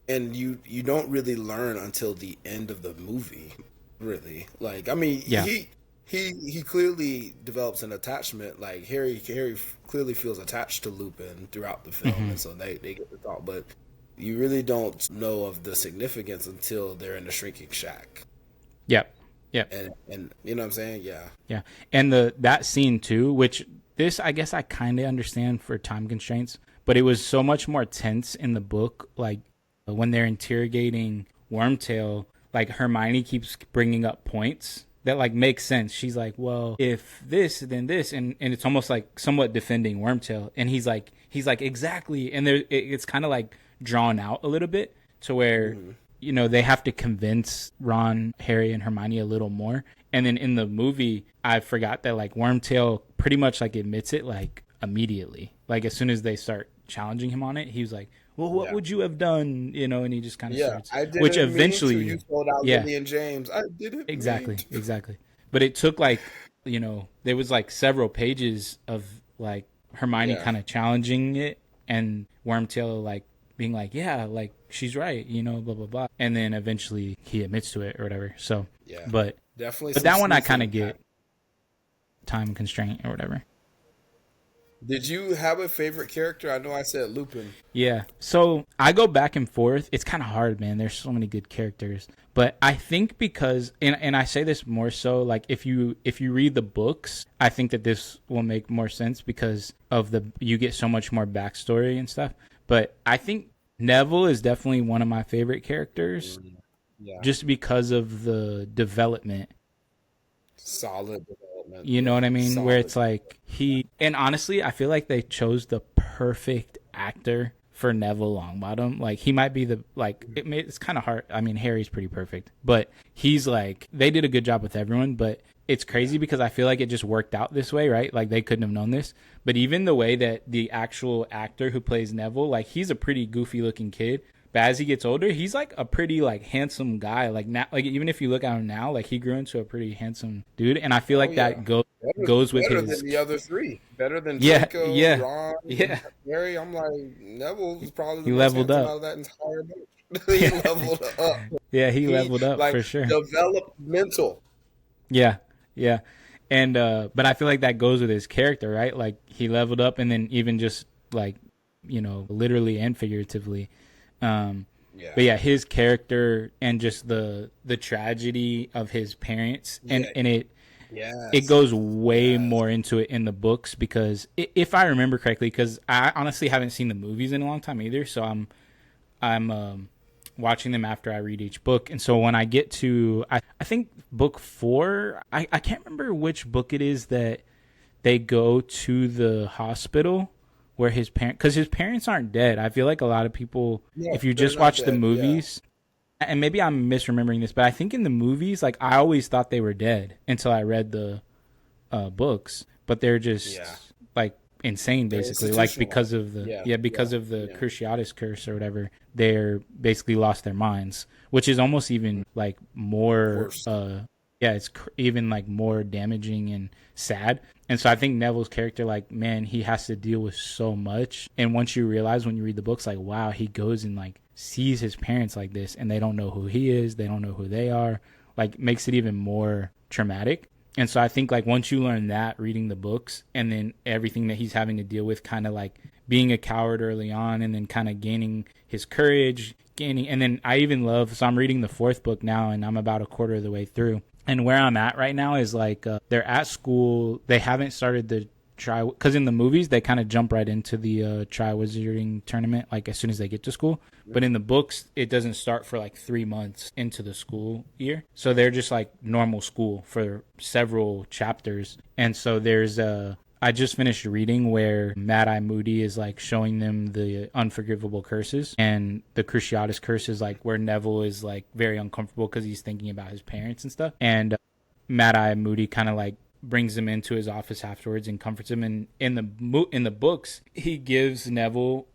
And you don't really learn until the end of the movie, really. Like, I mean, Yeah. he clearly develops an attachment. Like Harry clearly feels attached to Lupin throughout the film, Mm-hmm. and so they get to talk. But you really don't know of the significance until they're in the shrinking shack. Yep. Yep. And you know what I'm saying? Yeah. Yeah. And that scene too, which this I guess I kind of understand for time constraints, but it was so much more tense in the book. Like when they're interrogating Wormtail, like Hermione keeps bringing up points that like make sense. She's like, well, if this, then this, and it's almost like somewhat defending Wormtail, and he's like exactly, and it's kind of like drawn out a little bit to where they have to convince Ron, Harry, and Hermione a little more. And then in the movie, I forgot that like Wormtail pretty much like admits it like immediately. Like as soon as they start challenging him on it, he was like, "Well, what Yeah. would you have done?" And he just kind of Yeah. starts, I which didn't mean to. eventually, You sold out yeah, Lily and James. I didn't mean to. exactly. But it took like there was like several pages of like Hermione Yeah. kind of challenging it, and Wormtail like being like, "Yeah, like she's right," blah blah blah, and then eventually he admits to it or whatever. So, Yeah. but Definitely but some that one I kind of sleuthing. get time constraint or whatever. Did you have a favorite character? I know I said Lupin. Yeah. So I go back and forth. It's kind of hard, man. There's so many good characters. But I think because and I say this more so like if you read the books, I think that this will make more sense because of you get so much more backstory and stuff. But I think Neville is definitely one of my favorite characters Yeah. just because of the development. Solid development. You know Yeah. what I mean? Solid. Where it's like and honestly, I feel like they chose the perfect actor for Neville Longbottom. Like he might be it's kind of hard. I mean, Harry's pretty perfect, but he's like they did a good job with everyone. But it's crazy because I feel like it just worked out this way, right? Like they couldn't have known this. But even the way that the actual actor who plays Neville, like he's a pretty goofy looking kid. But as he gets older, he's like a pretty like handsome guy. Like now, like even if you look at him now, like he grew into a pretty handsome dude. And I feel like that goes with better his than the other three. Better than Yeah, Draco, yeah, Ron, yeah. Harry. I'm like Neville was probably the He most leveled handsome up. out of that entire bunch. He leveled up. Yeah, he leveled up like for sure. developmental. Yeah, yeah. And but I feel like that goes with his character, right? Like he leveled up, and then even just like literally and figuratively. Yeah. But yeah, his character and just the tragedy of his parents, and it Yes. goes way more into it in the books because if I remember correctly, because I honestly haven't seen the movies in a long time either, so I'm watching them after I read each book. And so when I get to I think book 4, I can't remember which book it is that they go to the hospital where his parents, because his parents aren't dead. I feel like a lot of people, No, if you they're just not watch the dead, movies, and maybe I'm misremembering this, but I think in the movies, like I always thought they were dead until I read the books, but they're just like insane, basically, like because of the of the Cruciatus curse or whatever. They're basically lost their minds, which is almost even like more it's even like more damaging and sad. And so I think Neville's character, like, man, he has to deal with so much. And once you realize when you read the books, like, wow, he goes and like sees his parents like this and they don't know who he is, they don't know who they are, like makes it even more traumatic. And so I think like once you learn that reading the books, and then everything that he's having to deal with, kind of like being a coward early on and then kind of gaining his courage, and then I even love, so I'm reading the 4th book now and I'm about a quarter of the way through. And where I'm at right now is like they're at school. They haven't started the because in the movies they kind of jump right into the Triwizarding tournament like as soon as they get to school. But in the books it doesn't start for like 3 months into the school year. So they're just like normal school for several chapters. And so there's I just finished reading where Mad-Eye Moody is like showing them the unforgivable curses, and the Cruciatus curse is like where Neville is like very uncomfortable because he's thinking about his parents and stuff. And Mad-Eye Moody kind of like brings him into his office afterwards and comforts him. And in the books, he gives Neville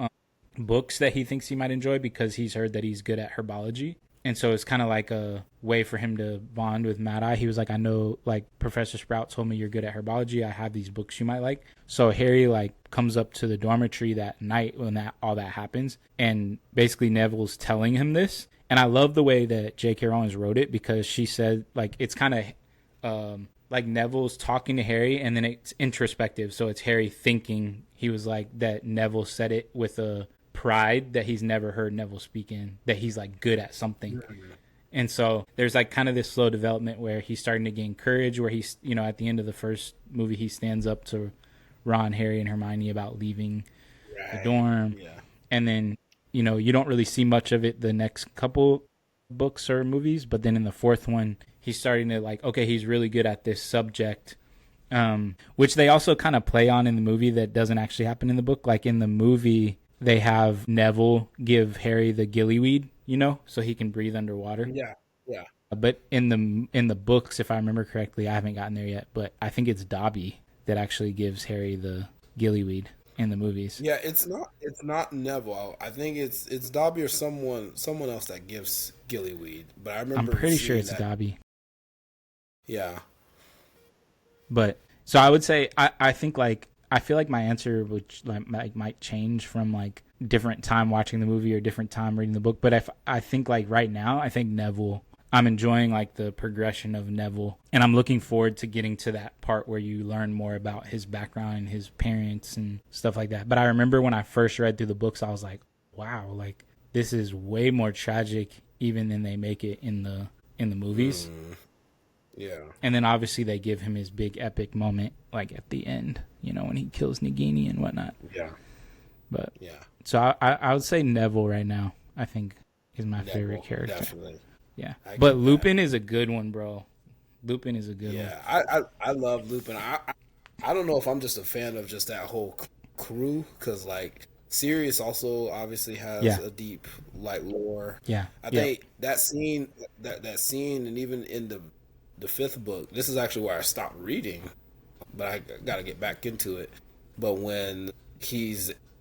books that he thinks he might enjoy because he's heard that he's good at herbology. And so it's kind of like a way for him to bond with Mad Eye. He was like, I know, like, Professor Sprout told me you're good at herbology. I have these books you might like. So Harry, like, comes up to the dormitory that night when all that happens. And basically Neville's telling him this. And I love the way that J.K. Rowling wrote it, because she said, like, it's kind of like Neville's talking to Harry, and then it's introspective. So it's Harry thinking. He was like, that Neville said it with a pride that he's never heard Neville speak in, that he's like good at something. And so there's like kind of this slow development where he's starting to gain courage, where he's, you know, at the end of the first movie, he stands up to Ron, Harry, and Hermione about leaving the dorm. Yeah. And then, you know, you don't really see much of it the next couple books or movies, but then in the fourth one, he's starting to like, okay, he's really good at this subject, which they also kind of play on in the movie that doesn't actually happen in the book. Like in the movie, they have Neville give Harry the gillyweed, you know, so he can breathe underwater. Yeah, yeah. But in the books, if I remember correctly, I haven't gotten there yet, but I think it's Dobby that actually gives Harry the gillyweed in the movies. Yeah, it's not Neville. I think it's Dobby or someone else that gives gillyweed. But I remember I'm pretty sure it's that. Dobby. Yeah. But so I would say I think like I feel like my answer would like might change from like different time watching the movie or different time reading the book. But if I think like right now, I think Neville. I'm enjoying like the progression of Neville, and I'm looking forward to getting to that part where you learn more about his background and his parents and stuff like that. But I remember when I first read through the books, I was like, wow, like this is way more tragic even than they make it in the movies. Yeah. And then obviously they give him his big epic moment like at the end, you know, when he kills Nagini and whatnot. Yeah. But yeah. So I would say Neville right now, I think, is my favorite character. Definitely. Yeah, but Lupin is a good one, bro. Lupin is a good one. Yeah, I love Lupin. I don't know if I'm just a fan of just that whole crew, because like Sirius also obviously has a deep like lore. Yeah, I think that scene, that scene, and even in the fifth book, this is actually where I stopped reading, but I got to get back into it. But when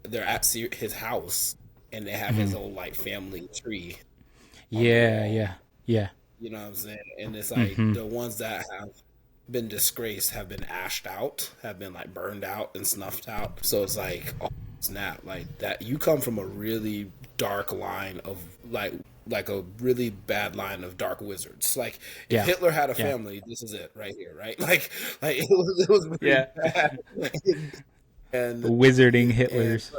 they're at his house and they have his own like family tree. Yeah. You know what I'm saying? And it's like the ones that have been disgraced have been ashed out, have been like burned out and snuffed out. So it's like, oh snap, like that. You come from a really dark line of like a really bad line of dark wizards. Like if Hitler had a family, this is it right here, right? Like it was really bad. And the wizarding Hitlers.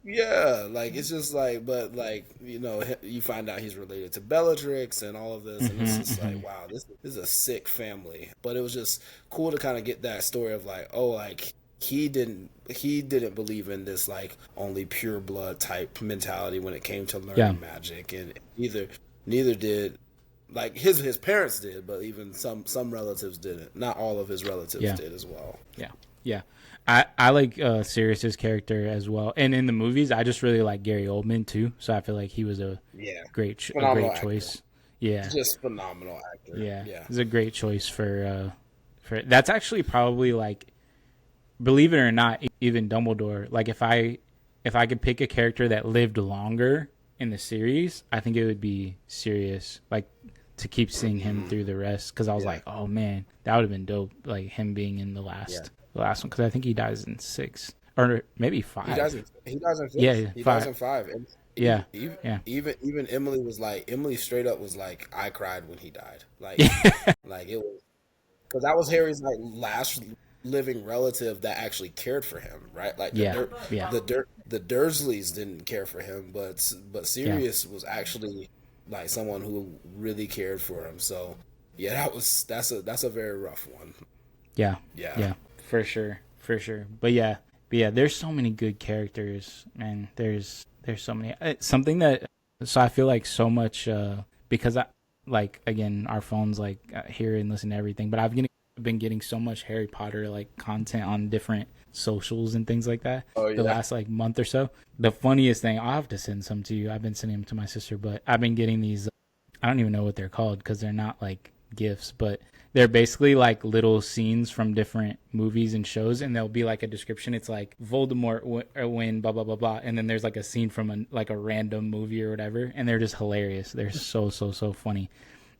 Yeah, like it's just like, but like, you know, you find out he's related to Bellatrix and all of this, and it's just like, wow, this is a sick family. But it was just cool to kind of get that story of like, oh, like he didn't believe in this like only pure blood type mentality when it came to learning magic, and neither did like his parents did, but even some relatives didn't. Not all of his relatives did as well. Yeah. I like Sirius's character as well, and in the movies, I just really like Gary Oldman too. So I feel like he was a great choice. Yeah, just phenomenal actor. Yeah, he's a great choice for that's actually probably like, believe it or not, even Dumbledore. Like if I could pick a character that lived longer in the series, I think it would be Sirius. Like to keep seeing him through the rest, because I was like, oh man, that would have been dope. Like him being in the last. The last one, because I think he dies in 6 or maybe 5. He dies in 6. Yeah, he dies in 5. And even Emily was like, Emily straight up was like, I cried when he died. Like, like it was, because that was Harry's like last living relative that actually cared for him, right? Like the Dursleys didn't care for him, but Sirius was actually like someone who really cared for him. So that's a very rough one. Yeah. For sure. But yeah, there's so many good characters, and there's so many. Something that, so I feel like so much, because I, like, again, our phones like hear and listen to everything, but I've been getting so much Harry Potter like content on different socials and things like that the last like month or so. The funniest thing, I'll have to send some to you. I've been sending them to my sister, but I've been getting these, I don't even know what they're called, because they're not like gifs, but they're basically like little scenes from different movies and shows, and there'll be like a description. It's like Voldemort win blah blah blah blah, and then there's like a scene from like a random movie or whatever, and they're just hilarious. They're so funny.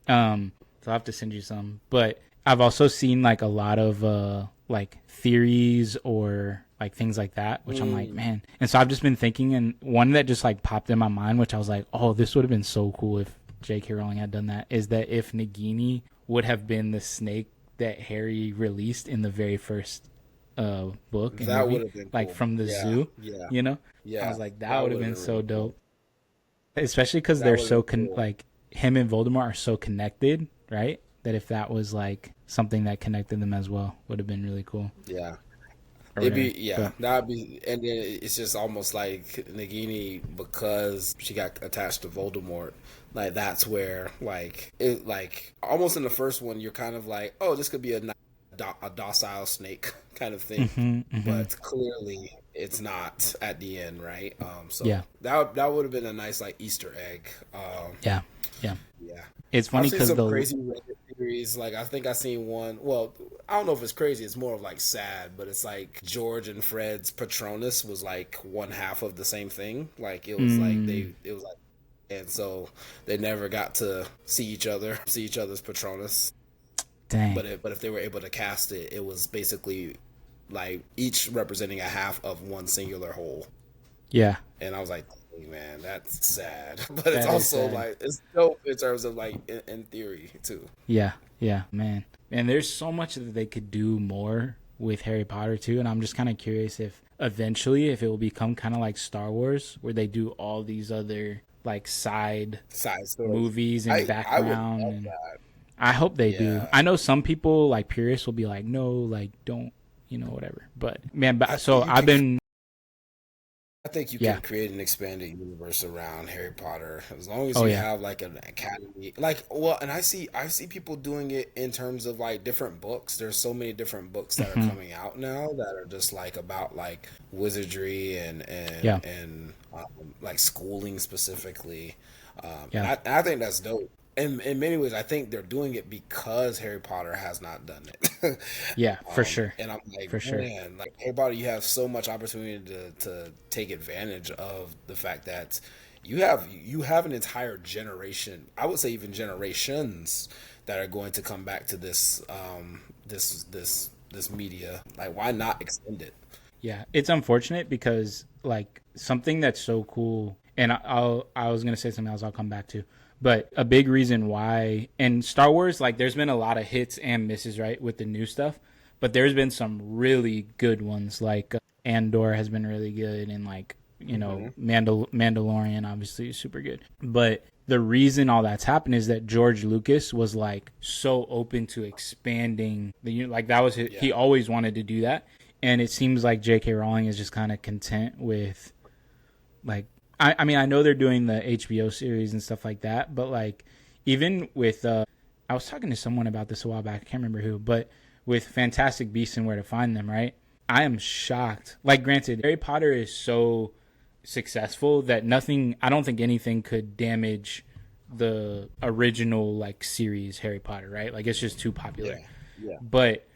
So I'll have to send you some. But I've also seen like a lot of like theories or like things like that, which I'm like, man. And so I've just been thinking, and one that just like popped in my mind, which I was like, oh, this would have been so cool if J.K. Rowling had done that, is that if Nagini would have been the snake that Harry released in the very first book and That movie, would have been like cool. from the zoo, Yeah. you know? Yeah. I was like, that would have been so really dope. cool. Especially because That they're would've so been cool. like him and Voldemort are so connected, right? That if that was like something that connected them as well, would have been really cool. Yeah. Or It'd be whatever. But that'd be, and then it's just almost like Nagini, because she got attached to Voldemort. Like that's where like it, like almost in the first one, you're kind of like, oh, this could be a docile snake kind of thing, but clearly it's not at the end, right? So Yeah. that would have been a nice like Easter egg. yeah. Yeah. It's funny I've seen because some the crazy Reddit theories. Like I think I seen one. Well, I don't know if it's crazy. It's more of like sad, but it's like George and Fred's Patronus was like one half of the same thing. Like it was like it was like, and so they never got to see each other's Patronus. dang. But if they were able to cast it, it was basically like each representing a half of one singular whole. Yeah. And I was like, hey, man, that's sad. But That it's is also sad. like it's dope in terms of like in theory too. Yeah, man. And there's so much that they could do more with Harry Potter too, and I'm just kind of curious if eventually if it will become kind of like Star Wars, where they do all these other like side Side story. movies and I would background. love And that. I hope they do. Yeah. I know some people like purists will be like, no, like don't, whatever. But man, so I've been. I think you Yeah. can create an expanded universe around Harry Potter as long as Oh, you yeah. have like an academy. Like, well, and I see people doing it in terms of like different books. There's so many different books that are coming out now that are just like about like wizardry and Yeah. like schooling specifically. Yeah. And I think that's dope. In many ways, I think they're doing it because Harry Potter has not done it. Yeah, for sure. And I'm like, For sure. man, like Harry Potter, you have so much opportunity to take advantage of the fact that you have an entire generation. I would say even generations that are going to come back to this this media. Like, why not extend it? Yeah, it's unfortunate because like something that's so cool, and I was gonna say something else I'll come back to, but a big reason why, and Star Wars, like there's been a lot of hits and misses, right, with the new stuff, but there's been some really good ones, like Andor has been really good, and like Mandalorian obviously is super good, but the reason all that's happened is that George Lucas was like so open to expanding the like that was he always wanted to do that. And it seems like J.K. Rowling is just kind of content with, like, I mean, I know they're doing the HBO series and stuff like that, but, like, even with, I was talking to someone about this a while back, I can't remember who, but with Fantastic Beasts and Where to Find Them, right? I am shocked. Like, granted, Harry Potter is so successful that I don't think anything could damage the original, like, series Harry Potter, right? Like, it's just too popular. Yeah. But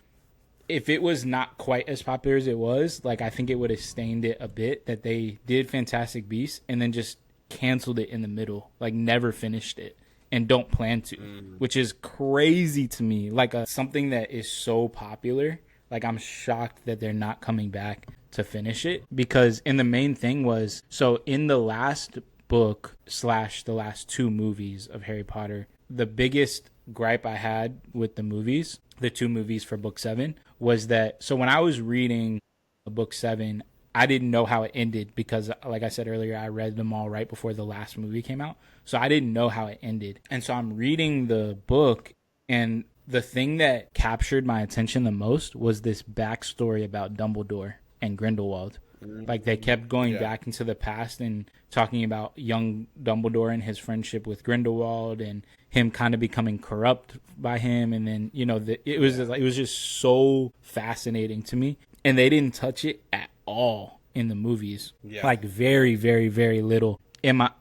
if it was not quite as popular as it was, like I think it would have stained it a bit that they did Fantastic Beasts and then just canceled it in the middle, like never finished it and don't plan to, which is crazy to me. Like something that is so popular, like I'm shocked that they're not coming back to finish it, because in the main thing was, so in the last book / the last two movies of Harry Potter, the biggest gripe I had with the movies, the two movies for book 7, was that, so when I was reading book 7, I didn't know how it ended because, like I said earlier, I read them all right before the last movie came out. So I didn't know how it ended. And so I'm reading the book, and the thing that captured my attention the most was this backstory about Dumbledore and Grindelwald. Like they kept going back into the past and talking about young Dumbledore and his friendship with Grindelwald and him kind of becoming corrupt by him. And then, it was just so fascinating to me. And they didn't touch it at all in the movies. Yeah. Like very, very, very little.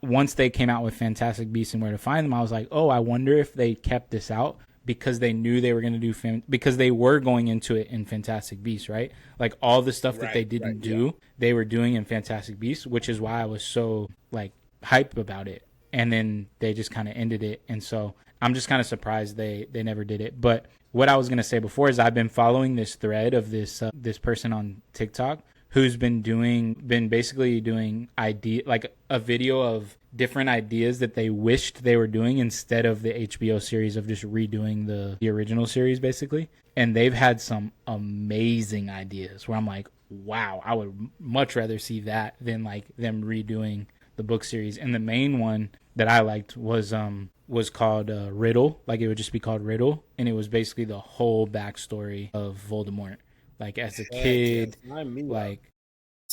Once they came out with Fantastic Beasts and Where to Find Them, I was like, oh, I wonder if they kept this out because they knew they were going to do because they were going into it in Fantastic Beasts, right? Like all the stuff that they didn't do, they were doing in Fantastic Beasts, which is why I was so like hype about it. And then they just kind of ended it, and so I'm just kind of surprised they never did it. But what I was going to say before is I've been following this thread of this person on TikTok who's been basically doing like a video of different ideas that they wished they were doing instead of the HBO series of just redoing the original series basically. And they've had some amazing ideas where I'm like, wow, I would much rather see that than like them redoing the book series. And the main one that I liked was called Riddle. Like it would just be called Riddle, and it was basically the whole backstory of Voldemort, like as a kid, like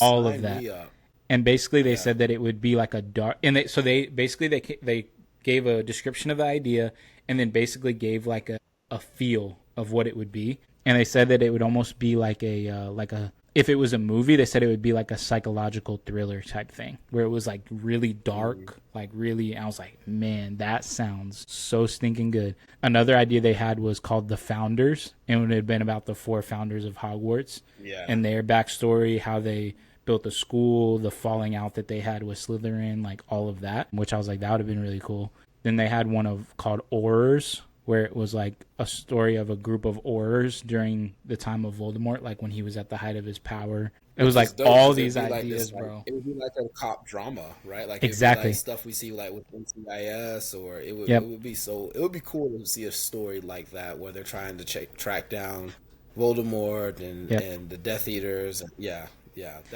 all of that. And basically they said that it would be like a dark, and they gave a description of the idea, and then basically gave like a feel of what it would be. And they said that it would almost be like a if it was a movie, they said it would be like a psychological thriller type thing where it was like really dark, like really, I was like, man, that sounds so stinking good. Another idea they had was called The Founders, and it would have been about the 4 founders of Hogwarts and their backstory, how they built the school, the falling out that they had with Slytherin, like all of that, which I was like, that would have been really cool. Then they had one called Aurors, where it was like a story of a group of Aurors during the time of Voldemort, like when he was at the height of his power. It was like all these ideas, bro. It would be like a cop drama, right? Like exactly like stuff we see like with NCIS, or it would be cool to see a story like that where they're trying to track down Voldemort and the Death Eaters.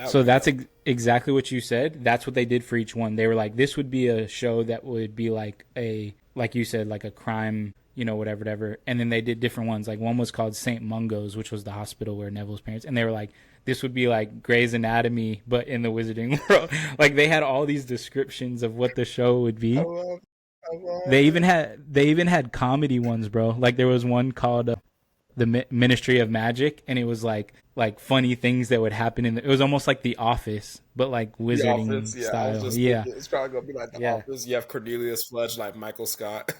So that's exactly what you said. That's what they did for each one. They were like, this would be a show that would be like you said, like a crime, whatever. And then they did different ones. Like one was called St. Mungo's, which was the hospital where Neville's parents, and they were like, this would be like Grey's Anatomy, but in the wizarding world. Like they had all these descriptions of what the show would be. They even had comedy ones, bro. Like there was one called the Ministry of Magic, and it was like funny things that would happen it was almost like The Office, but like wizarding style. It's probably gonna be like The Office. You have Cornelius Fudge, like Michael Scott.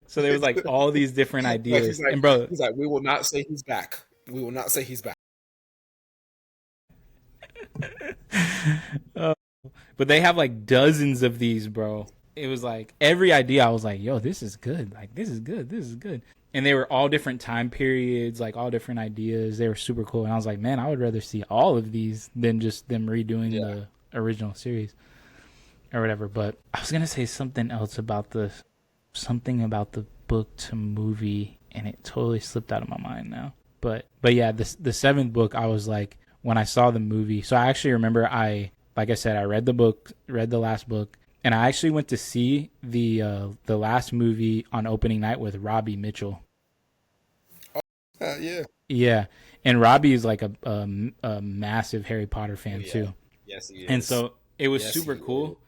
So there was like all these different ideas. Like, and bro, he's like, we will not say he's back. We will not say he's back. But they have like dozens of these, bro. It was like every idea I was like, yo, this is good. Like this is good. And they were all different time periods, like all different ideas. They were super cool. And I was like, man, I would rather see all of these than just them redoing the original series or whatever. But I was gonna say something else about the book to movie, and it totally slipped out of my mind now. But yeah, the 7th book, I was like, when I saw the movie, so I actually remember like I said, I read the last book, and I actually went to see the last movie on opening night with Robbie Mitchell. Yeah, and Robbie is like a massive Harry Potter fan too. Yes, he is. And so it was super cool.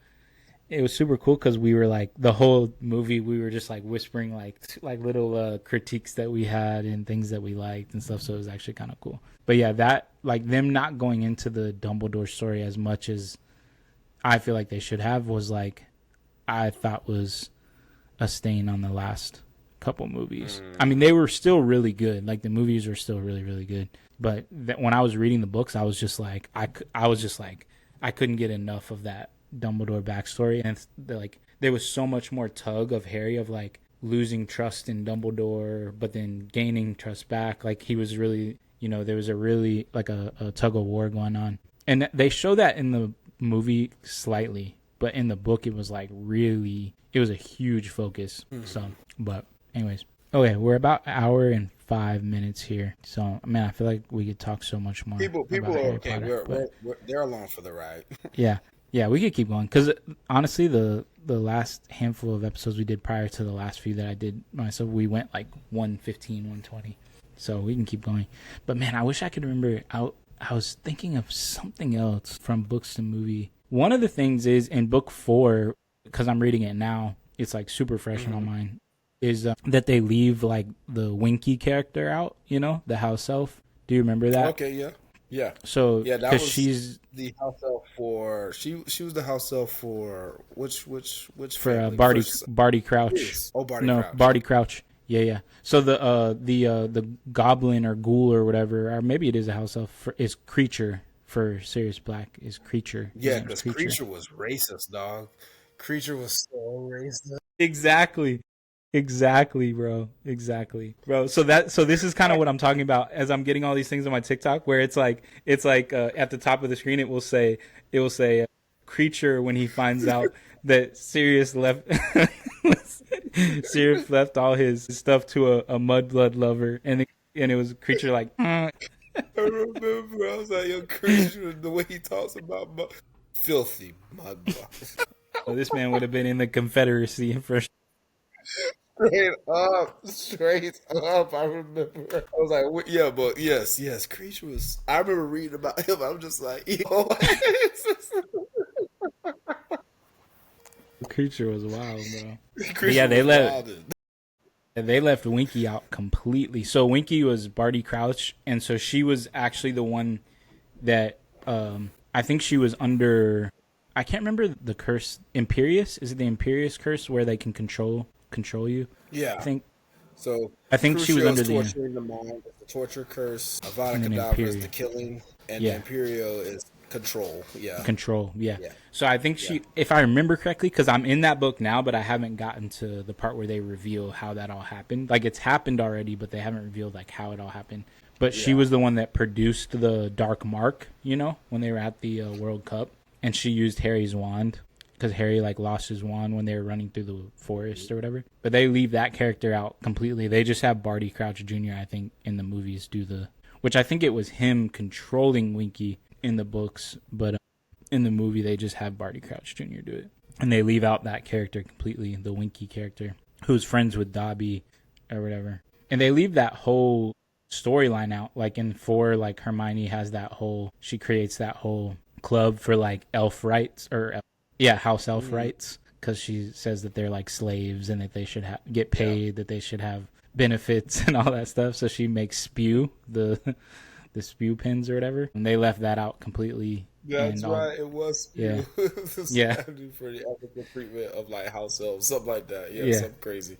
It was super cool because we were like, the whole movie, we were just like whispering like little critiques that we had and things that we liked and stuff. So it was actually kind of cool. But yeah, that, like them not going into the Dumbledore story as much as I feel like they should have was like, I thought was a stain on the last couple movies. I mean, they were still really good. Like the movies were still really, really good. But when I was reading the books, I was just like, I couldn't get enough of that Dumbledore backstory. And like there was so much more tug of Harry of like losing trust in Dumbledore but then gaining trust back. Like he was really, there was a really like a tug of war going on, and they show that in the movie slightly, but in the book it was like really, it was a huge focus. So but anyways, okay, we're about an hour and 5 minutes here, so man, I feel like we could talk so much more. People are okay. Potter, they're along for the ride. Yeah, we could keep going because honestly, the last handful of episodes we did prior to the last few that I did myself, we went like 115, 120. So we can keep going. But man, I wish I could remember. I was thinking of something else from books to movie. One of the things is in book 4, because I'm reading it now, it's like super fresh in my mind, is that they leave like the Winky character out, the house elf. Do you remember that? Okay, yeah. Yeah, So yeah, that because was she's the house elf for she was the house elf for which for family? First, Barty Crouch. Sirius. Oh, Barty No, Crouch. Barty Crouch. Yeah, yeah. So the goblin or ghoul or whatever, or maybe it is a house elf is Creature for Sirius Black is Creature. His Yeah, name's because Creature. Creature was racist, dog. Creature was so racist. Exactly. Exactly, bro. Exactly, bro. So this is kind of what I'm talking about as I'm getting all these things on my TikTok, where it's like at the top of the screen it will say Creature when he finds out that Sirius left Sirius left all his stuff to a mudblood lover, and it was Creature like I remember I was like, yo, Creature, the way he talks about filthy mudblocks. so this man would have been in the Confederacy for Straight up. I remember. I was like, yeah, but yes, Creature was. I remember reading about him. I'm just like, yo, Creature was wild, bro. But yeah, Creature was wilding. they left Winky out completely. So Winky was Barty Crouch, and so she was actually the one that I think she was under. I can't remember the curse. Imperious, is it the Imperious curse where they can control you? Yeah. I think So she was Crucio under is the torturing the mind. It's the torture curse. Avada and then Kedavra is Imperial the killing, and the Yeah. Imperio is control. Yeah. control. Yeah. Yeah. So I think she, if I remember correctly, because I'm in that book now, but I haven't gotten to the part where they reveal how that all happened. Like it's happened already, but they haven't revealed like how it all happened. But she Yeah. was the one that produced the Dark Mark, when they were at the World Cup, and she used Harry's wand because Harry like lost his wand when they were running through the forest or whatever. But they leave that character out completely. They just have Barty Crouch Jr. I think in the movies which I think it was him controlling Winky in the books, but in the movie they just have Barty Crouch Jr. do it, and they leave out that character completely, the Winky character who's friends with Dobby or whatever, and they leave that whole storyline out. Like in 4, like Hermione has she creates that whole club for like elf rights house elf rights, because she says that they're like slaves and that they should get paid, that they should have benefits and all that stuff. So she makes Spew the spew pins or whatever, and they left that out completely. That's right. It was Yeah. yeah for the ethical treatment of like house elves, something like that. Yeah, something crazy.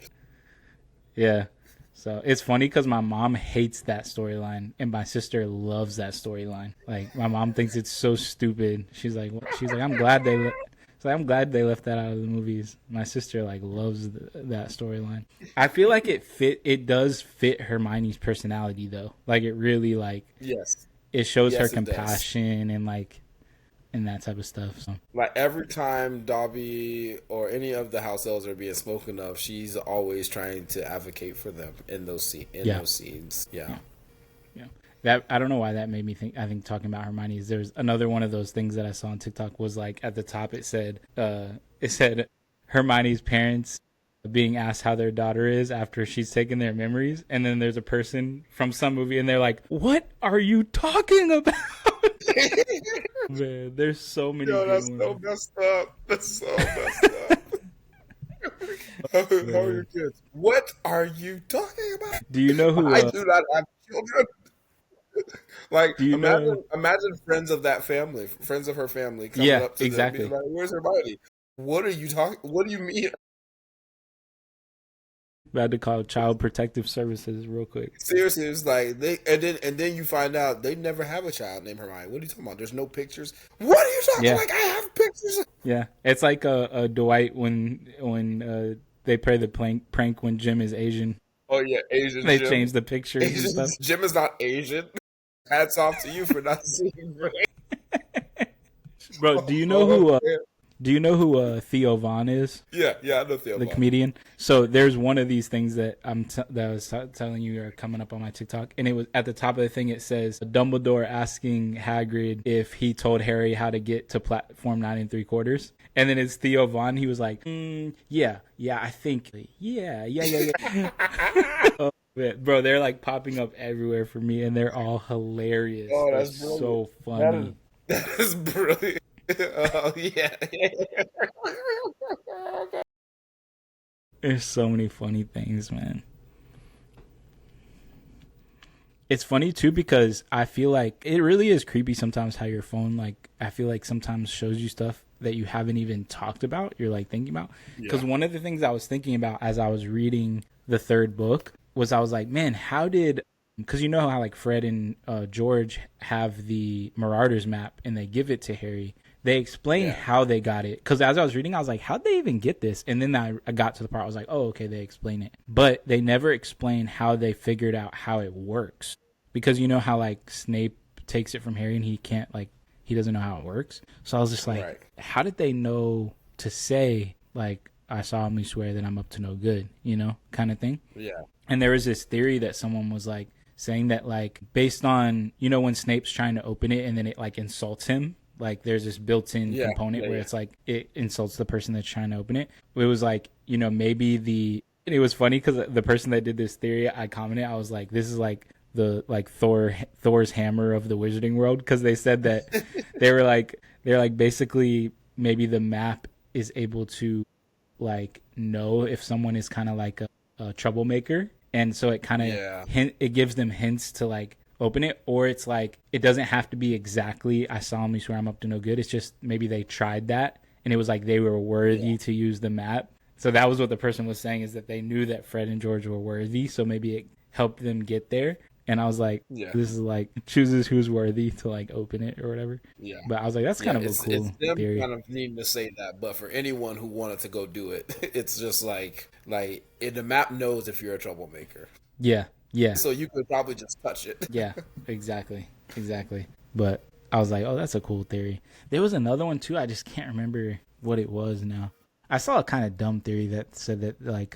Yeah. So it's funny because my mom hates that storyline and my sister loves that storyline. Like my mom thinks it's so stupid. She's like, I'm glad I'm glad they left that out of the movies. My sister like loves that storyline. I feel like it does fit Hermione's personality though. Like it really Yes. It shows her Yes, it does. compassion and that type of stuff. So. Like every time Dobby or any of the house elves are being spoken of, she's always trying to advocate for them in those scenes. Yeah. That I don't know why that made me think. I think talking about Hermione is there's another one of those things that I saw on TikTok was like at the top it said Hermione's parents being asked how their daughter is after she's taken their memories, and then there's a person from some movie and they're like, "What are you talking about?" Man, there's so many. Yo, that's so messed up. That's so messed up. How are your kids? What are you talking about? Do you know who? I do not have children. Like, do you imagine friends of that family, friends of her family coming up to them, being like, "Where's Hermione? What are you talking? What do you mean?" I had to call Child Protective Services real quick. Seriously, it's like and then you find out they never have a child named Hermione. What are you talking about? There's no pictures. What are you talking? Like I have pictures. Yeah, it's like a Dwight when they play the prank when Jim is Asian. Oh yeah, Asian. They Jim. change the pictures and stuff. Jim is not Asian. Hats off to you for not seeing Ray. Bro, do you know who? Do you know who Theo Von is? Yeah, I know Theo Von. The comedian. So there's one of these things that that I was telling you are coming up on my TikTok, and it was at the top of the thing. It says Dumbledore asking Hagrid if he told Harry how to get to platform 9 3/4, and then it's Theo Von. He was like, yeah, I think, yeah. Oh, man. Bro, they're like popping up everywhere for me, and they're all hilarious. Oh, that's so funny. That is brilliant. Oh yeah. There's so many funny things, man. It's funny too because I feel like it really is creepy sometimes how your phone, like, I feel like sometimes shows you stuff that you haven't even talked about. You're like thinking about, because one of the things I was thinking about as I was reading the third book was I was like, man, how did, because you know how like Fred and George have the Marauders map and they give it to Harry. They explain how they got it. Because as I was reading, I was like, how'd they even get this? And then I got to the part, I was like, oh, okay, they explain it. But they never explain how they figured out how it works. Because you know how like Snape takes it from Harry and he can't, like, he doesn't know how it works. So I was just like, how did they know to say, like, I solemnly swear that I'm up to no good, you know, kind of thing? Yeah. And there was this theory that someone was like saying that, like, based on, you know, when Snape's trying to open it and then it like insults him. Like there's this built-in component where it's like it insults the person that's trying to open it. It was like, you know, maybe it was funny because the person that did this theory, I commented, I was like, this is like the like Thor's hammer of the wizarding world, because they said that they're like basically maybe the map is able to like know if someone is kind of like a troublemaker, and so it kind of it gives them hints to like open it, or it's like it doesn't have to be exactly I solemnly swear I'm up to no good. It's just maybe they tried that and it was like they were worthy to use the map. So that was what the person was saying, is that they knew that Fred and George were worthy, so maybe it helped them get there. And I was like, this is like chooses who's worthy to like open it or whatever. Yeah. But I was like, that's kind of a cool it's them theory. kind of needing to say that, but for anyone who wanted to go do it, it's just like the map knows if you're a troublemaker. Yeah. Yeah. So you could probably just touch it. Yeah, exactly. But I was like, oh, that's a cool theory. There was another one too. I just can't remember what it was now. I saw a kind of dumb theory that said that like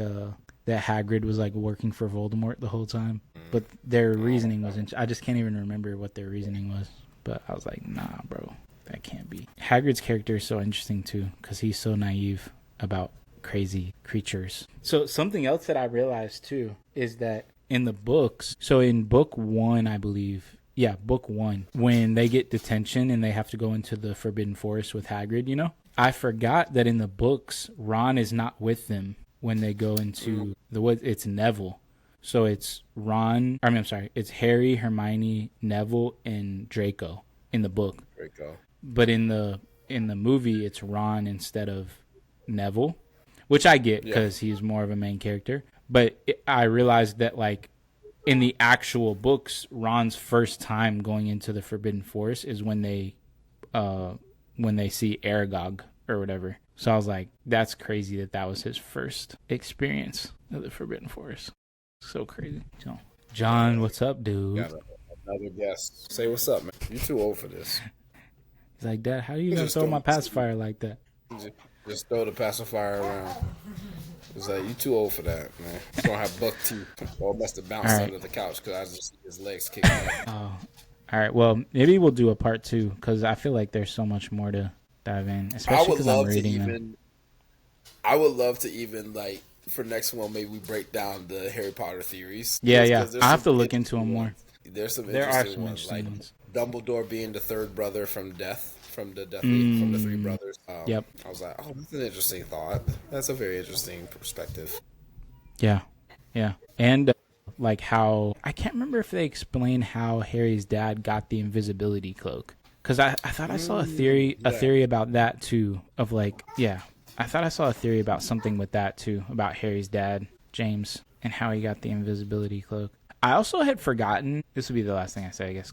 that Hagrid was like working for Voldemort the whole time, but their reasoning wasn't. I just can't even remember what their reasoning was. But I was like, nah, bro, that can't be. Hagrid's character is so interesting too because he's so naive about crazy creatures. So something else that I realized too is that in the books, so in book 1, I believe, book 1, when they get detention and they have to go into the Forbidden Forest with Hagrid, you know, I forgot that in the books, Ron is not with them when they go into the woods. It's Neville. So it's it's Harry, Hermione, Neville, and Draco in the book. But in the movie, it's Ron instead of Neville, which I get because he's more of a main character. But I realized that, like, in the actual books, Ron's first time going into the Forbidden Forest is when they see Aragog or whatever. So I was like, that's crazy that was his first experience of the Forbidden Forest. So crazy. So, John, what's up, dude? Got another guest. Say what's up, man. You're too old for this. He's like, Dad, how are you going to throw my pacifier like that? Just throw the pacifier around. It's like, you too old for that, man. You don't have buck teeth. Or must have bounced under the couch because I just see his legs kicking out. Oh, all right. Well, maybe we'll do a part 2 because I feel like there's so much more to dive in, especially because I'm reading them. I would love to even, like, for next one, maybe we break down the Harry Potter theories. Yeah. I have to look into them more. There's some interesting ones, like Dumbledore being the third brother from death. From the three brothers. Yep. I was like, oh, that's an interesting thought. That's a very interesting perspective. Yeah. And like how, I can't remember if they explain how Harry's dad got the invisibility cloak. Because I thought I saw a theory about that too. Of like, I thought I saw a theory about something with that too, about Harry's dad, James, and how he got the invisibility cloak. I also had forgotten, this would be the last thing I say, I guess,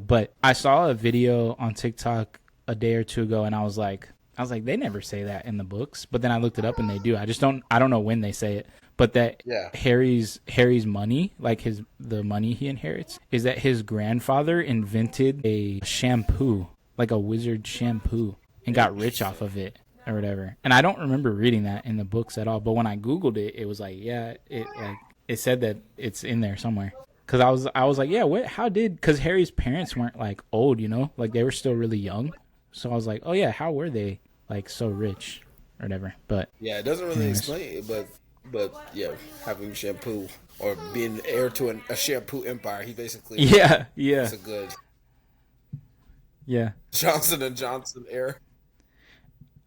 but I saw a video on TikTok a day or two ago, and I was like, they never say that in the books. But then I looked it up, and they do. I don't know when they say it, but that Harry's money, like the money he inherits, is that his grandfather invented a shampoo, like a wizard shampoo, and got rich off of it or whatever. And I don't remember reading that in the books at all. But when I Googled it, it was like, it said that it's in there somewhere. Because I was like, because Harry's parents weren't like old, you know, like they were still really young. So I was like, oh yeah, how were they like so rich or whatever? But it doesn't really explain it, but having shampoo or being heir to a shampoo empire, he basically it's a good Johnson & Johnson heir.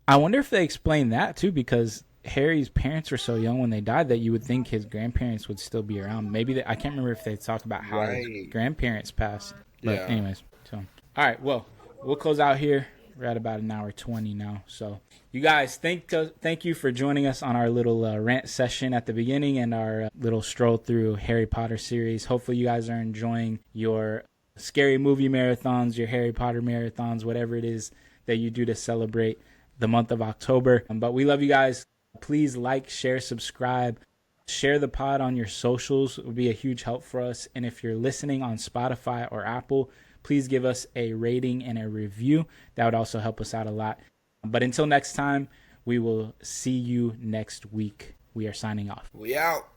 I wonder if they explain that too, because Harry's parents were so young when they died that you would think his grandparents would still be around. Maybe I can't remember if they talk about how his grandparents passed. But anyways, so all right, well, we'll close out here. We're at about an hour 20 now. So you guys, thank you for joining us on our little rant session at the beginning and our little stroll through Harry Potter series. Hopefully you guys are enjoying your scary movie marathons, your Harry Potter marathons, whatever it is that you do to celebrate the month of October. But we love you guys. Please like, share, subscribe. Share the pod on your socials. It would be a huge help for us. And if you're listening on Spotify or Apple, please give us a rating and a review. That would also help us out a lot. But until next time, we will see you next week. We are signing off. We out.